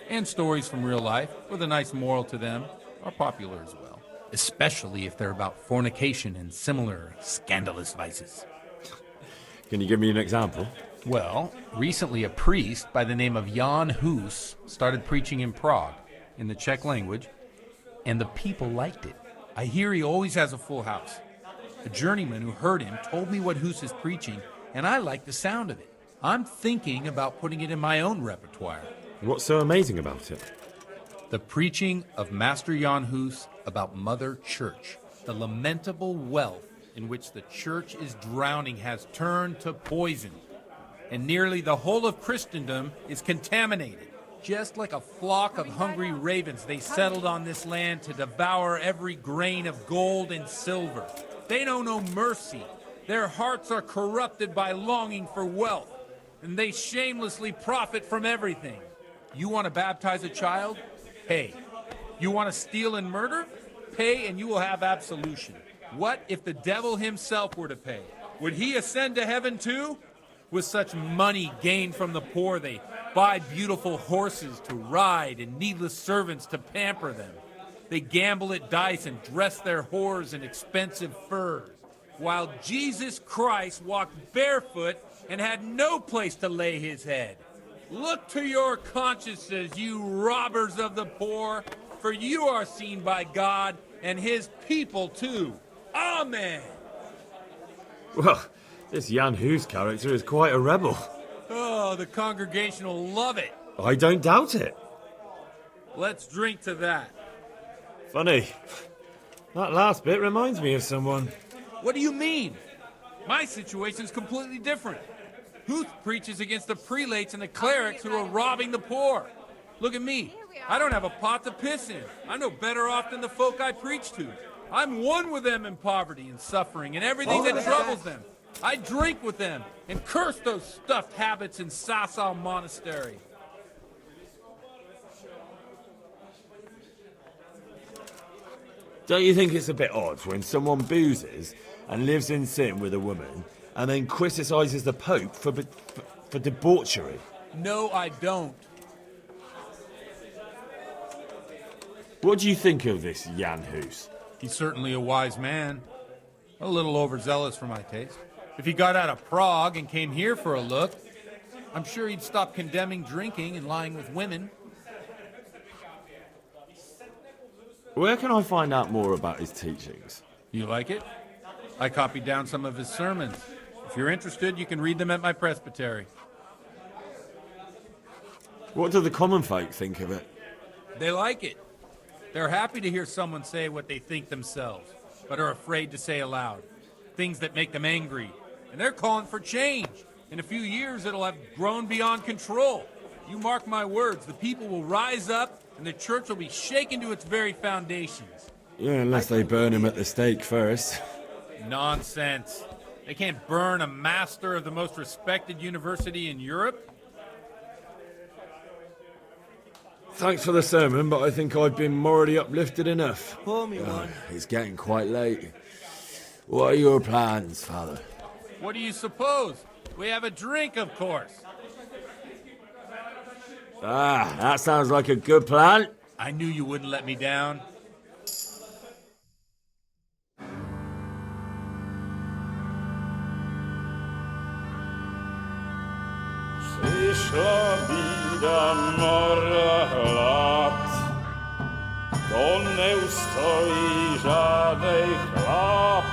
And stories from real life, with a nice moral to them, are popular as well. Especially if they're about fornication and similar scandalous vices. Can you give me an example? Well, recently a priest by the name of Jan Hus started preaching in Prague, in the Czech language, and the people liked it. I hear he always has a full house. A journeyman who heard him told me what Hus is preaching, and I like the sound of it. I'm thinking about putting it in my own repertoire. What's so amazing about it? The preaching of Master Jan Hus about Mother Church. The lamentable wealth in which the church is drowning has turned to poison. And nearly the whole of Christendom is contaminated. Just like a flock of hungry ravens, they settled on this land to devour every grain of gold and silver. They know no mercy. Their hearts are corrupted by longing for wealth, and they shamelessly profit from everything. You want to baptize a child? Pay. You want to steal and murder? Pay and you will have absolution. What if the devil himself were to pay? Would he ascend to heaven too? With such money gained from the poor, they buy beautiful horses to ride and needless servants to pamper them. They gamble at dice and dress their whores in expensive furs, while Jesus Christ walked barefoot and had no place to lay his head. Look to your consciences, you robbers of the poor, for you are seen by God and his people too. Amen. Well, this Jan Hus character is quite a rebel. Oh, the congregation will love it. I don't doubt it. Let's drink to that. Funny. That last bit reminds me of someone. What do you mean? My situation's completely different. Huth preaches against the prelates and the clerics who are robbing the poor. Look at me. I don't have a pot to piss in. I'm no better off than the folk I preach to. I'm one with them in poverty and suffering and everything that troubles them. I drink with them and curse those stuffed habits in Sasau Monastery. Don't you think it's a bit odd when someone boozes and lives in sin with a woman and then criticises the Pope for debauchery? No, I don't. What do you think of this Jan Hus? He's certainly a wise man. A little overzealous for my taste. If he got out of Prague and came here for a look, I'm sure he'd stop condemning drinking and lying with women. Where can I find out more about his teachings? You like it? I copied down some of his sermons. If you're interested, you can read them at my presbytery. What do the common folk think of it? They like it. They're happy to hear someone say what they think themselves, but are afraid to say aloud. Things that make them angry. And they're calling for change. In a few years, it'll have grown beyond control. You mark my words, the people will rise up, and the church will be shaken to its very foundations. Yeah, unless they burn him at the stake first. Nonsense. They can't burn a master of the most respected university in Europe. Thanks for the sermon, but I think I've been morally uplifted enough. Pour me one. It's getting quite late. What are your plans, Father? What do you suppose? We have a drink, of course. Ah, that sounds like a good plan. I knew you wouldn't let me down. Przyszła bida mora lat, to nie ustoi żadnej chlap.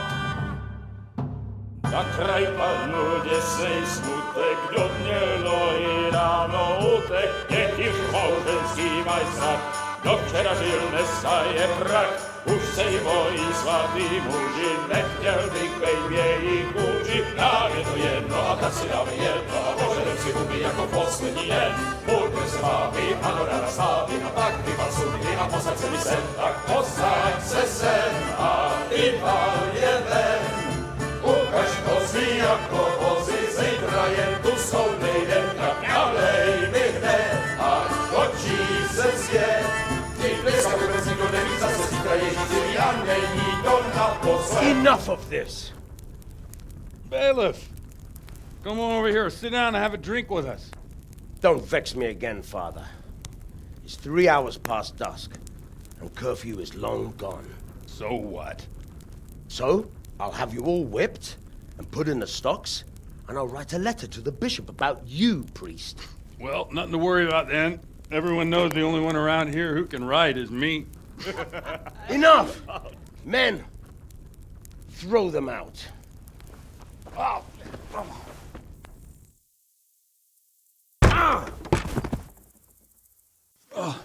Na kraj panu desej smutek do dnie, no i rano utek, jakiż małżeński majstrat. Do wczera żył nesaje prak, už sej mojí svatý muži, nechtěl bych bejbě jich kůži. Nám je to jedno a tak si dáme jedno a požerem si huby jako poslední den. Buďme s vámi, ano ráda s vámi a tak vypal sudy a posaď se mi sem. Tak posaď se sem a vypal je ven. Ukaž kozy jako vozy, zítra jen tu jsou nejdem, tak nalej mi hned a točí se svět. Enough of this! Bailiff! Come on over here, sit down and have a drink with us. Don't vex me again, Father. It's 3 hours past dusk, and curfew is long gone. So what? So, I'll have you all whipped and put in the stocks, and I'll write a letter to the bishop about you, priest. Well, nothing to worry about then. Everyone knows the only one around here who can write is me. Enough! Men, throw them out. Oh. Oh.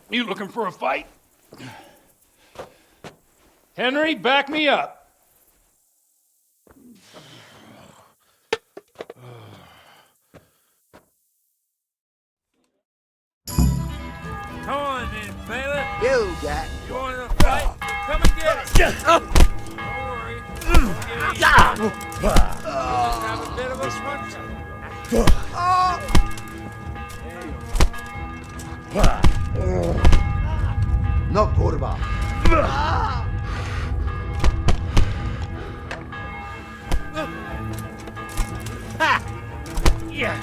You looking for a fight? Henry, back me up. Come on then, bailiff. You got. You want to fight? Come and get it. Don't worry. Just have a bit of a punch. No, kurwa. Yeah.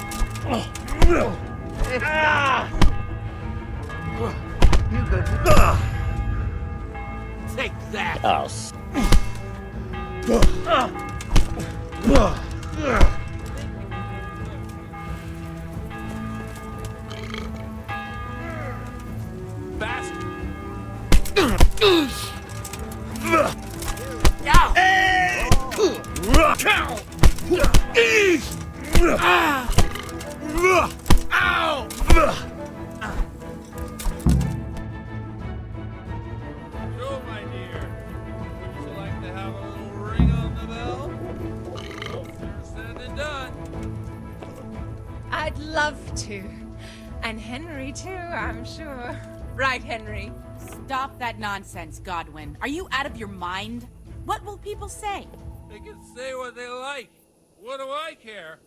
You good? Take that. Oh. Bastard. Sure, my dear. I'd love to. And Henry, too, I'm sure. Right, Henry? Stop that nonsense, Godwin. Are you out of your mind? What will people say? They can say what they like. What do I care?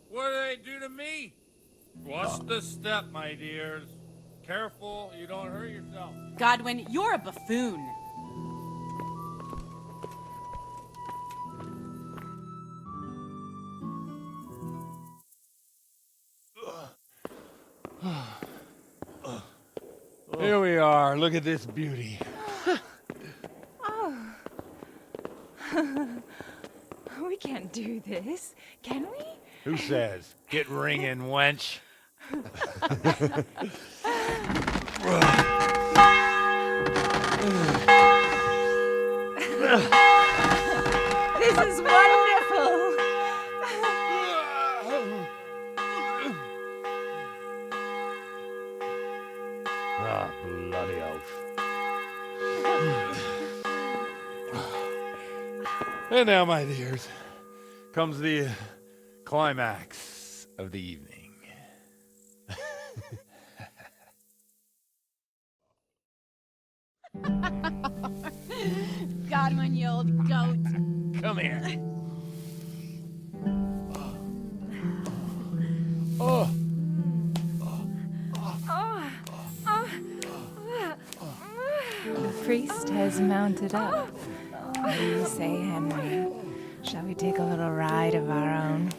What do they do to me? Watch the step, my dears. Careful, you don't hurt yourself. Godwin, you're a buffoon. Here we are. Look at this beauty. Oh. We can't do this, can we? Who says? Get ringing, wench. This is wonderful. Ah, bloody oath. And now, my dears, comes the climax of the evening. Godwin, you old goat. Come here. Oh. The priest has mounted up. What do you say, Henry? Shall we take a little ride of our own?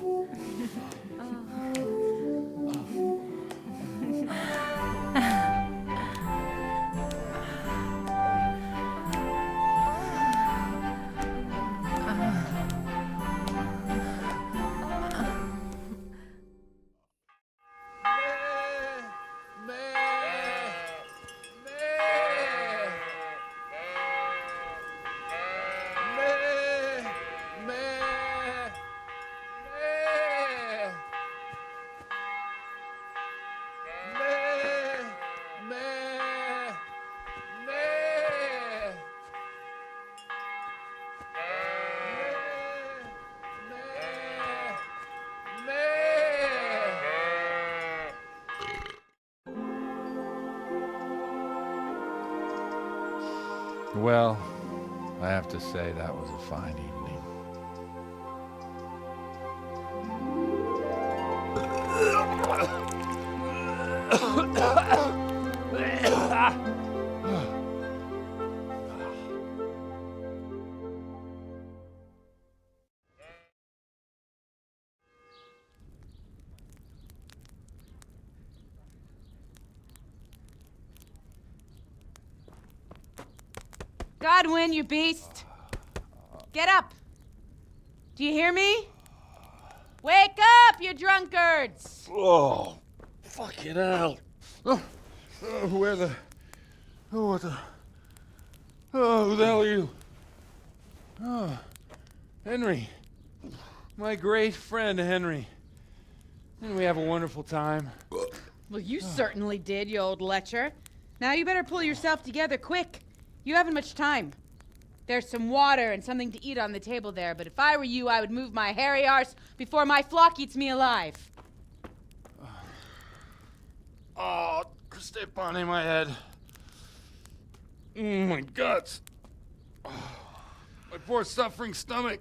Well, I have to say that was a fine evening. Godwin, you beast! Get up! Do you hear me? Wake up, you drunkards! Oh, fucking hell. Where the... Oh, what the... Oh, who the hell are you? Oh, Henry. My great friend, Henry. Didn't we have a wonderful time? Well, you certainly did, you old lecher. Now you better pull yourself together quick. You haven't much time. There's some water and something to eat on the table there, but if I were you, I would move my hairy arse before my flock eats me alive. Oh, step on my head. My guts. My poor suffering stomach.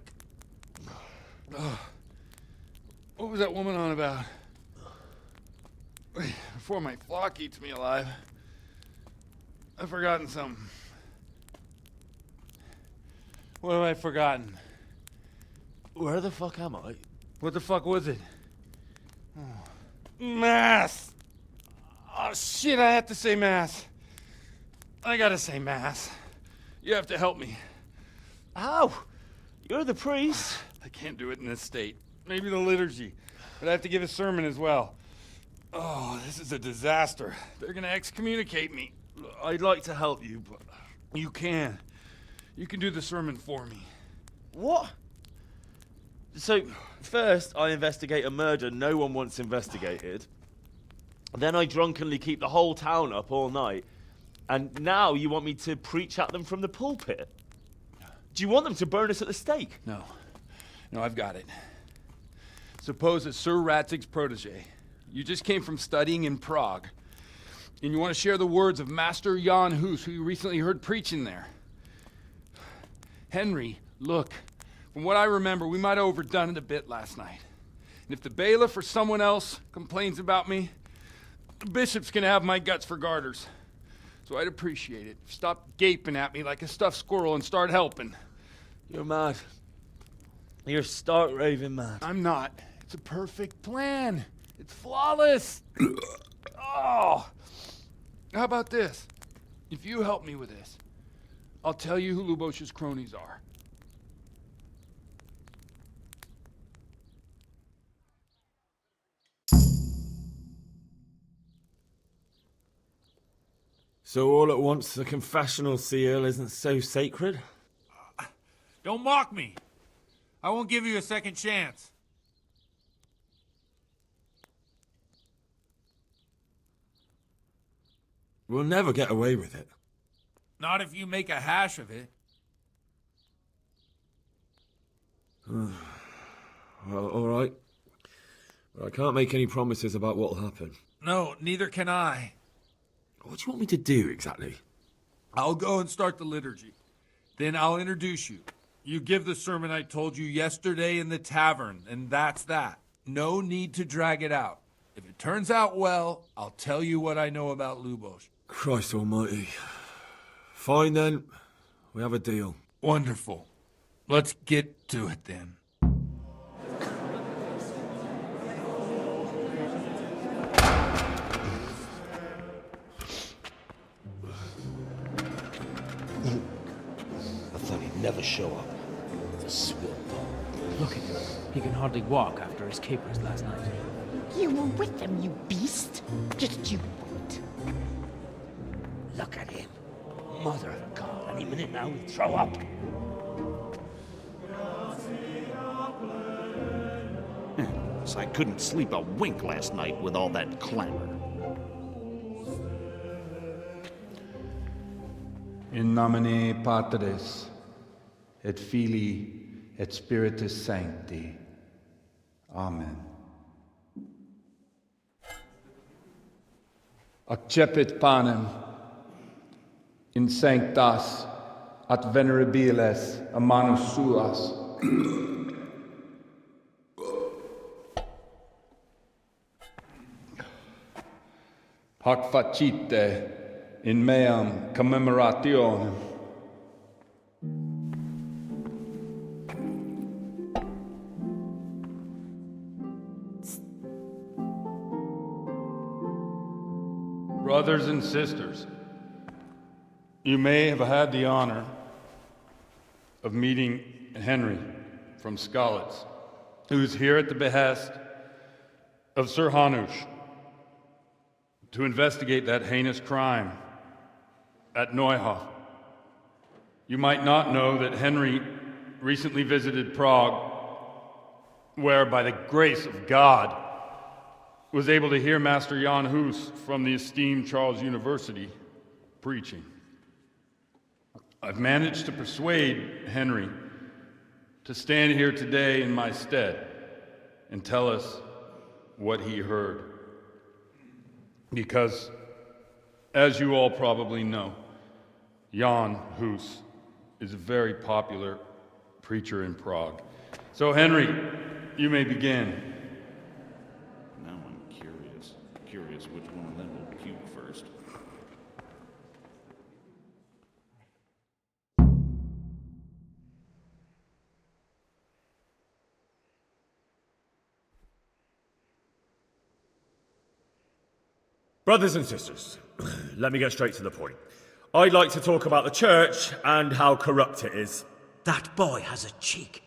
What was that woman on about? Before my flock eats me alive. I've forgotten something. What have I forgotten? Where the fuck am I? What the fuck was it? Oh. Mass! Oh shit, I have to say mass. I gotta say mass. You have to help me. How? You're the priest. I can't do it in this state. Maybe the liturgy. But I have to give a sermon as well. Oh, this is a disaster. They're gonna excommunicate me. I'd like to help you, but... You can. You can do the sermon for me. What? So, first I investigate a murder no one wants investigated. Then I drunkenly keep the whole town up all night. And now you want me to preach at them from the pulpit? Do you want them to burn us at the stake? No. No, I've got it. Suppose that Sir Ratzig's protege, You just came from studying in Prague. And you want to share the words of Master Jan Hus, who you recently heard preaching there. Henry, look, from what I remember, we might have overdone it a bit last night. And if the bailiff or someone else complains about me, the bishop's gonna have my guts for garters. So I'd appreciate it. Stop gaping at me like a stuffed squirrel and start helping. You're mad. You're stark raving mad. I'm not. It's a perfect plan. It's flawless. Oh. How about this? If you help me with this, I'll tell you who Lubosh's cronies are. So all at once, the confessional seal isn't so sacred? Don't mock me. I won't give you a second chance. We'll never get away with it. Not if you make a hash of it. Well, all right. But I can't make any promises about what'll happen. No, neither can I. What do you want me to do, exactly? I'll go and start the liturgy. Then I'll introduce you. You give the sermon I told you yesterday in the tavern, and that's that. No need to drag it out. If it turns out well, I'll tell you what I know about Lubosh. Christ almighty. Fine then. We have a deal. Wonderful. Let's get to it then. I thought he'd never show up. The swill dog. Look at him. He can hardly walk after his capers last night. You were with them, you beast. Just you wait. Look at him. Mother of God. Any minute now he'll throw up. So I couldn't sleep a wink last night with all that clamor. In nomine Patris, et Filii, et Spiritus Sancti. Amen. Accepit panem in sanctas at venerabiles a manus suas. Hac facite in meam commemorationem. Brothers and sisters, you may have had the honor of meeting Henry from Skalitz, who's here at the behest of Sir Hanush to investigate that heinous crime at Neuhof. You might not know that Henry recently visited Prague, where, by the grace of God, was able to hear Master Jan Hus from the esteemed Charles University preaching. I've managed to persuade Henry to stand here today in my stead and tell us what he heard. Because, as you all probably know, Jan Hus is a very popular preacher in Prague. So, Henry, you may begin. Now I'm curious which one of them will puke first. Brothers and sisters, let me get straight to the point. I'd like to talk about the church and how corrupt it is. That boy has a cheek.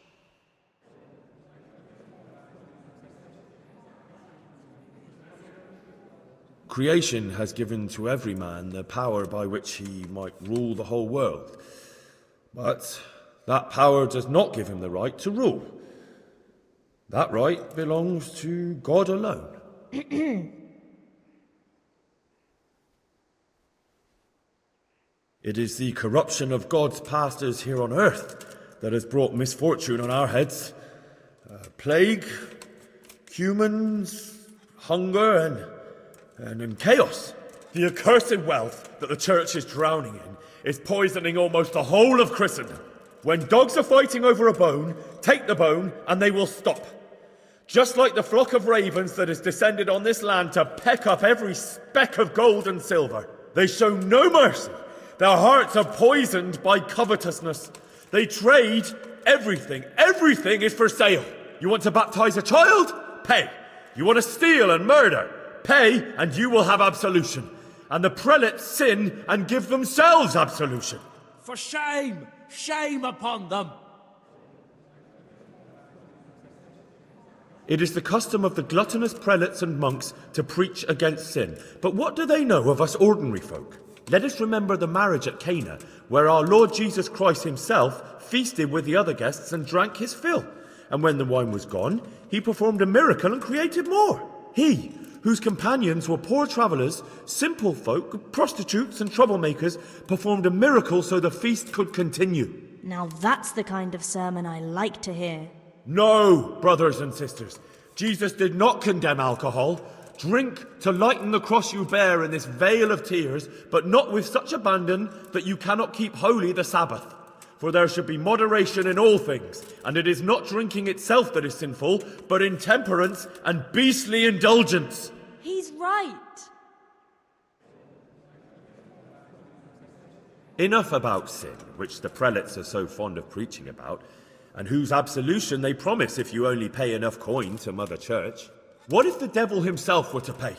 Creation has given to every man the power by which he might rule the whole world. But that power does not give him the right to rule. That right belongs to God alone. It is the corruption of God's pastors here on earth that has brought misfortune on our heads. Plague, humans, hunger and chaos. The accursed wealth that the church is drowning in is poisoning almost the whole of Christendom. When dogs are fighting over a bone, take the bone and they will stop. Just like the flock of ravens that has descended on this land to peck up every speck of gold and silver. They show no mercy. Their hearts are poisoned by covetousness. They trade everything. Everything is for sale. You want to baptize a child? Pay. You want to steal and murder? Pay, and you will have absolution. And the prelates sin and give themselves absolution. For shame! Shame upon them! It is the custom of the gluttonous prelates and monks to preach against sin. But what do they know of us ordinary folk? Let us remember the marriage at Cana, where our Lord Jesus Christ himself feasted with the other guests and drank his fill. And when the wine was gone, he performed a miracle and created more. He, whose companions were poor travellers, simple folk, prostitutes and troublemakers, performed a miracle so the feast could continue. Now that's the kind of sermon I like to hear. No, brothers and sisters, Jesus did not condemn alcohol. Drink to lighten the cross you bear in this vale of tears, but not with such abandon that you cannot keep holy the Sabbath. For there should be moderation in all things, and it is not drinking itself that is sinful, but intemperance and beastly indulgence. He's right. Enough about sin, which the prelates are so fond of preaching about, and whose absolution they promise if you only pay enough coin to Mother Church. What if the devil himself were to pay?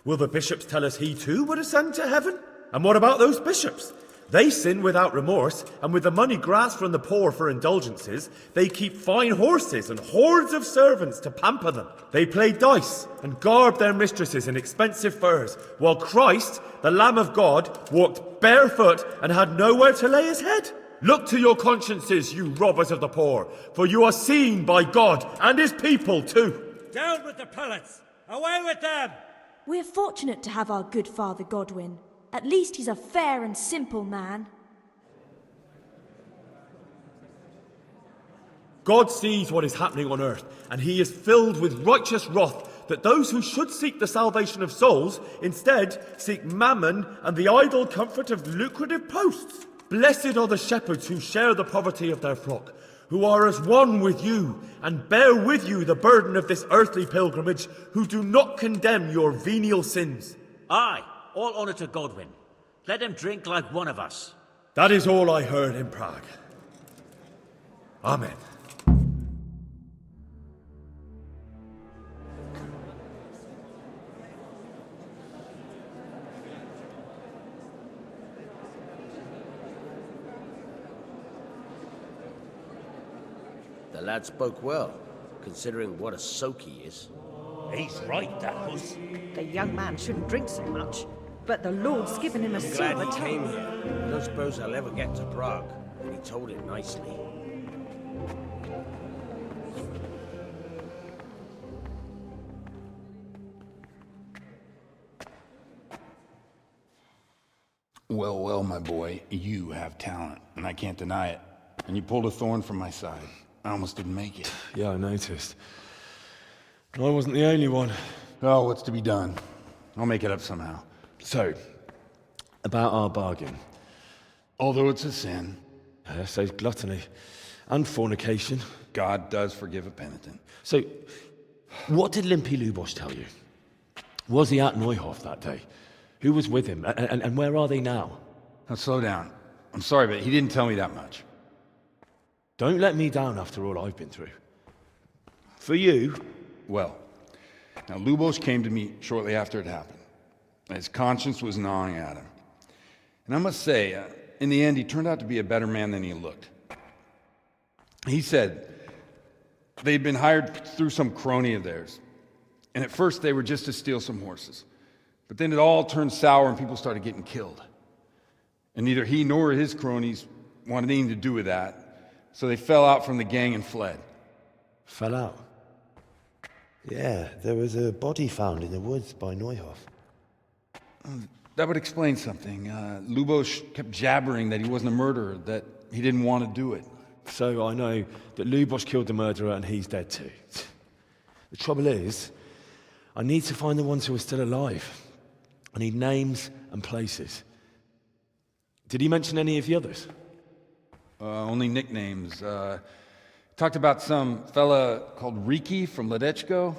Will the bishops tell us he too would ascend to heaven? And what about those bishops? They sin without remorse, and with the money grasped from the poor for indulgences, they keep fine horses and hordes of servants to pamper them. They play dice and garb their mistresses in expensive furs, while Christ, the Lamb of God, walked barefoot and had nowhere to lay his head. Look to your consciences, you robbers of the poor, for you are seen by God and his people too. Down with the prelates! Away with them! We're fortunate to have our good Father Godwin. At least he's a fair and simple man. God sees what is happening on earth, and he is filled with righteous wrath that those who should seek the salvation of souls instead seek mammon and the idle comfort of lucrative posts. Blessed are the shepherds who share the poverty of their flock, who are as one with you and bear with you the burden of this earthly pilgrimage, who do not condemn your venial sins. Aye, all honour to Godwin. Let him drink like one of us. That is all I heard in Prague. Amen. The lad spoke well, considering what a soak he is. He's right, that was. The young man shouldn't drink so much, but the Lord's given him a I'm silver glad he tongue. came here. I don't suppose I'll ever get to Prague, and he told it nicely. Well, well, my boy, you have talent, and I can't deny it. And you pulled a thorn from my side. I almost didn't make it. Yeah, I noticed. I wasn't the only one. Oh, what's to be done? I'll make it up somehow. So, about our bargain. Although it's a sin. So gluttony and fornication. God does forgive a penitent. So, what did Limpy Lubos tell you? Was he at Neuhof that day? Who was with him? And where are they now? Now, slow down. I'm sorry, but he didn't tell me that much. Don't let me down after all I've been through. For you... Well, now Lubos came to me shortly after it happened. His conscience was gnawing at him. And I must say, in the end, he turned out to be a better man than he looked. He said they'd been hired through some crony of theirs. And at first they were just to steal some horses. But then it all turned sour and people started getting killed. And neither he nor his cronies wanted anything to do with that. So they fell out from the gang and fled. Fell out? Yeah, there was a body found in the woods by Neuhof. That would explain something. Lubos kept jabbering that he wasn't a murderer, that he didn't want to do it. So I know that Lubos killed the murderer and he's dead too. The trouble is, I need to find the ones who are still alive. I need names and places. Did he mention any of the others? Only nicknames. Talked about some fella called Riki from Ledechko.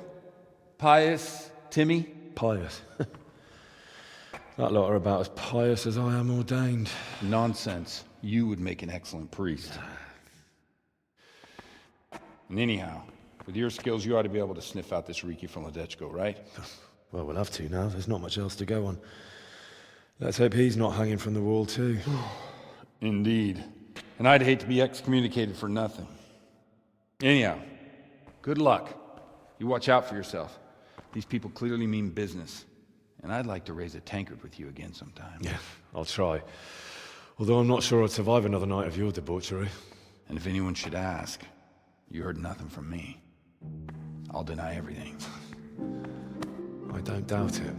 Pius, Timmy. Pius. That lot are about as pious as I am ordained. Nonsense. You would make an excellent priest. And anyhow, with your skills, you ought to be able to sniff out this Riki from Ledechko, right? Well, we'll have to now. There's not much else to go on. Let's hope he's not hanging from the wall, too. Indeed. And I'd hate to be excommunicated for nothing. Anyhow, good luck. You watch out for yourself. These people clearly mean business. And I'd like to raise a tankard with you again sometime. Yeah, I'll try. Although I'm not sure I'd survive another night of your debauchery. And if anyone should ask, you heard nothing from me. I'll deny everything. I don't doubt it.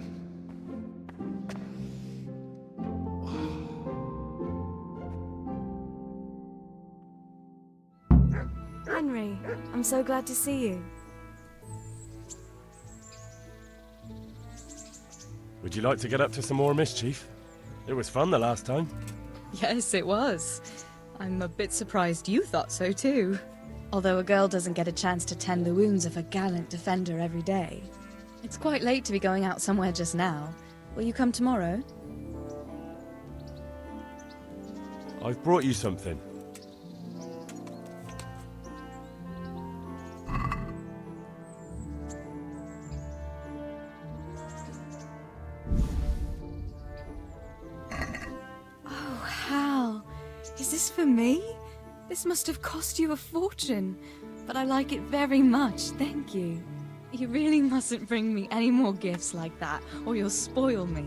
Henry, I'm so glad to see you. Would you like to get up to some more mischief? It was fun the last time. Yes, it was. I'm a bit surprised you thought so too. Although a girl doesn't get a chance to tend the wounds of a gallant defender every day. It's quite late to be going out somewhere just now. Will you come tomorrow? I've brought you something. Oh, Hal. Is this for me? This must have cost you a fortune. But I like it very much, thank you. You really mustn't bring me any more gifts like that, or you'll spoil me.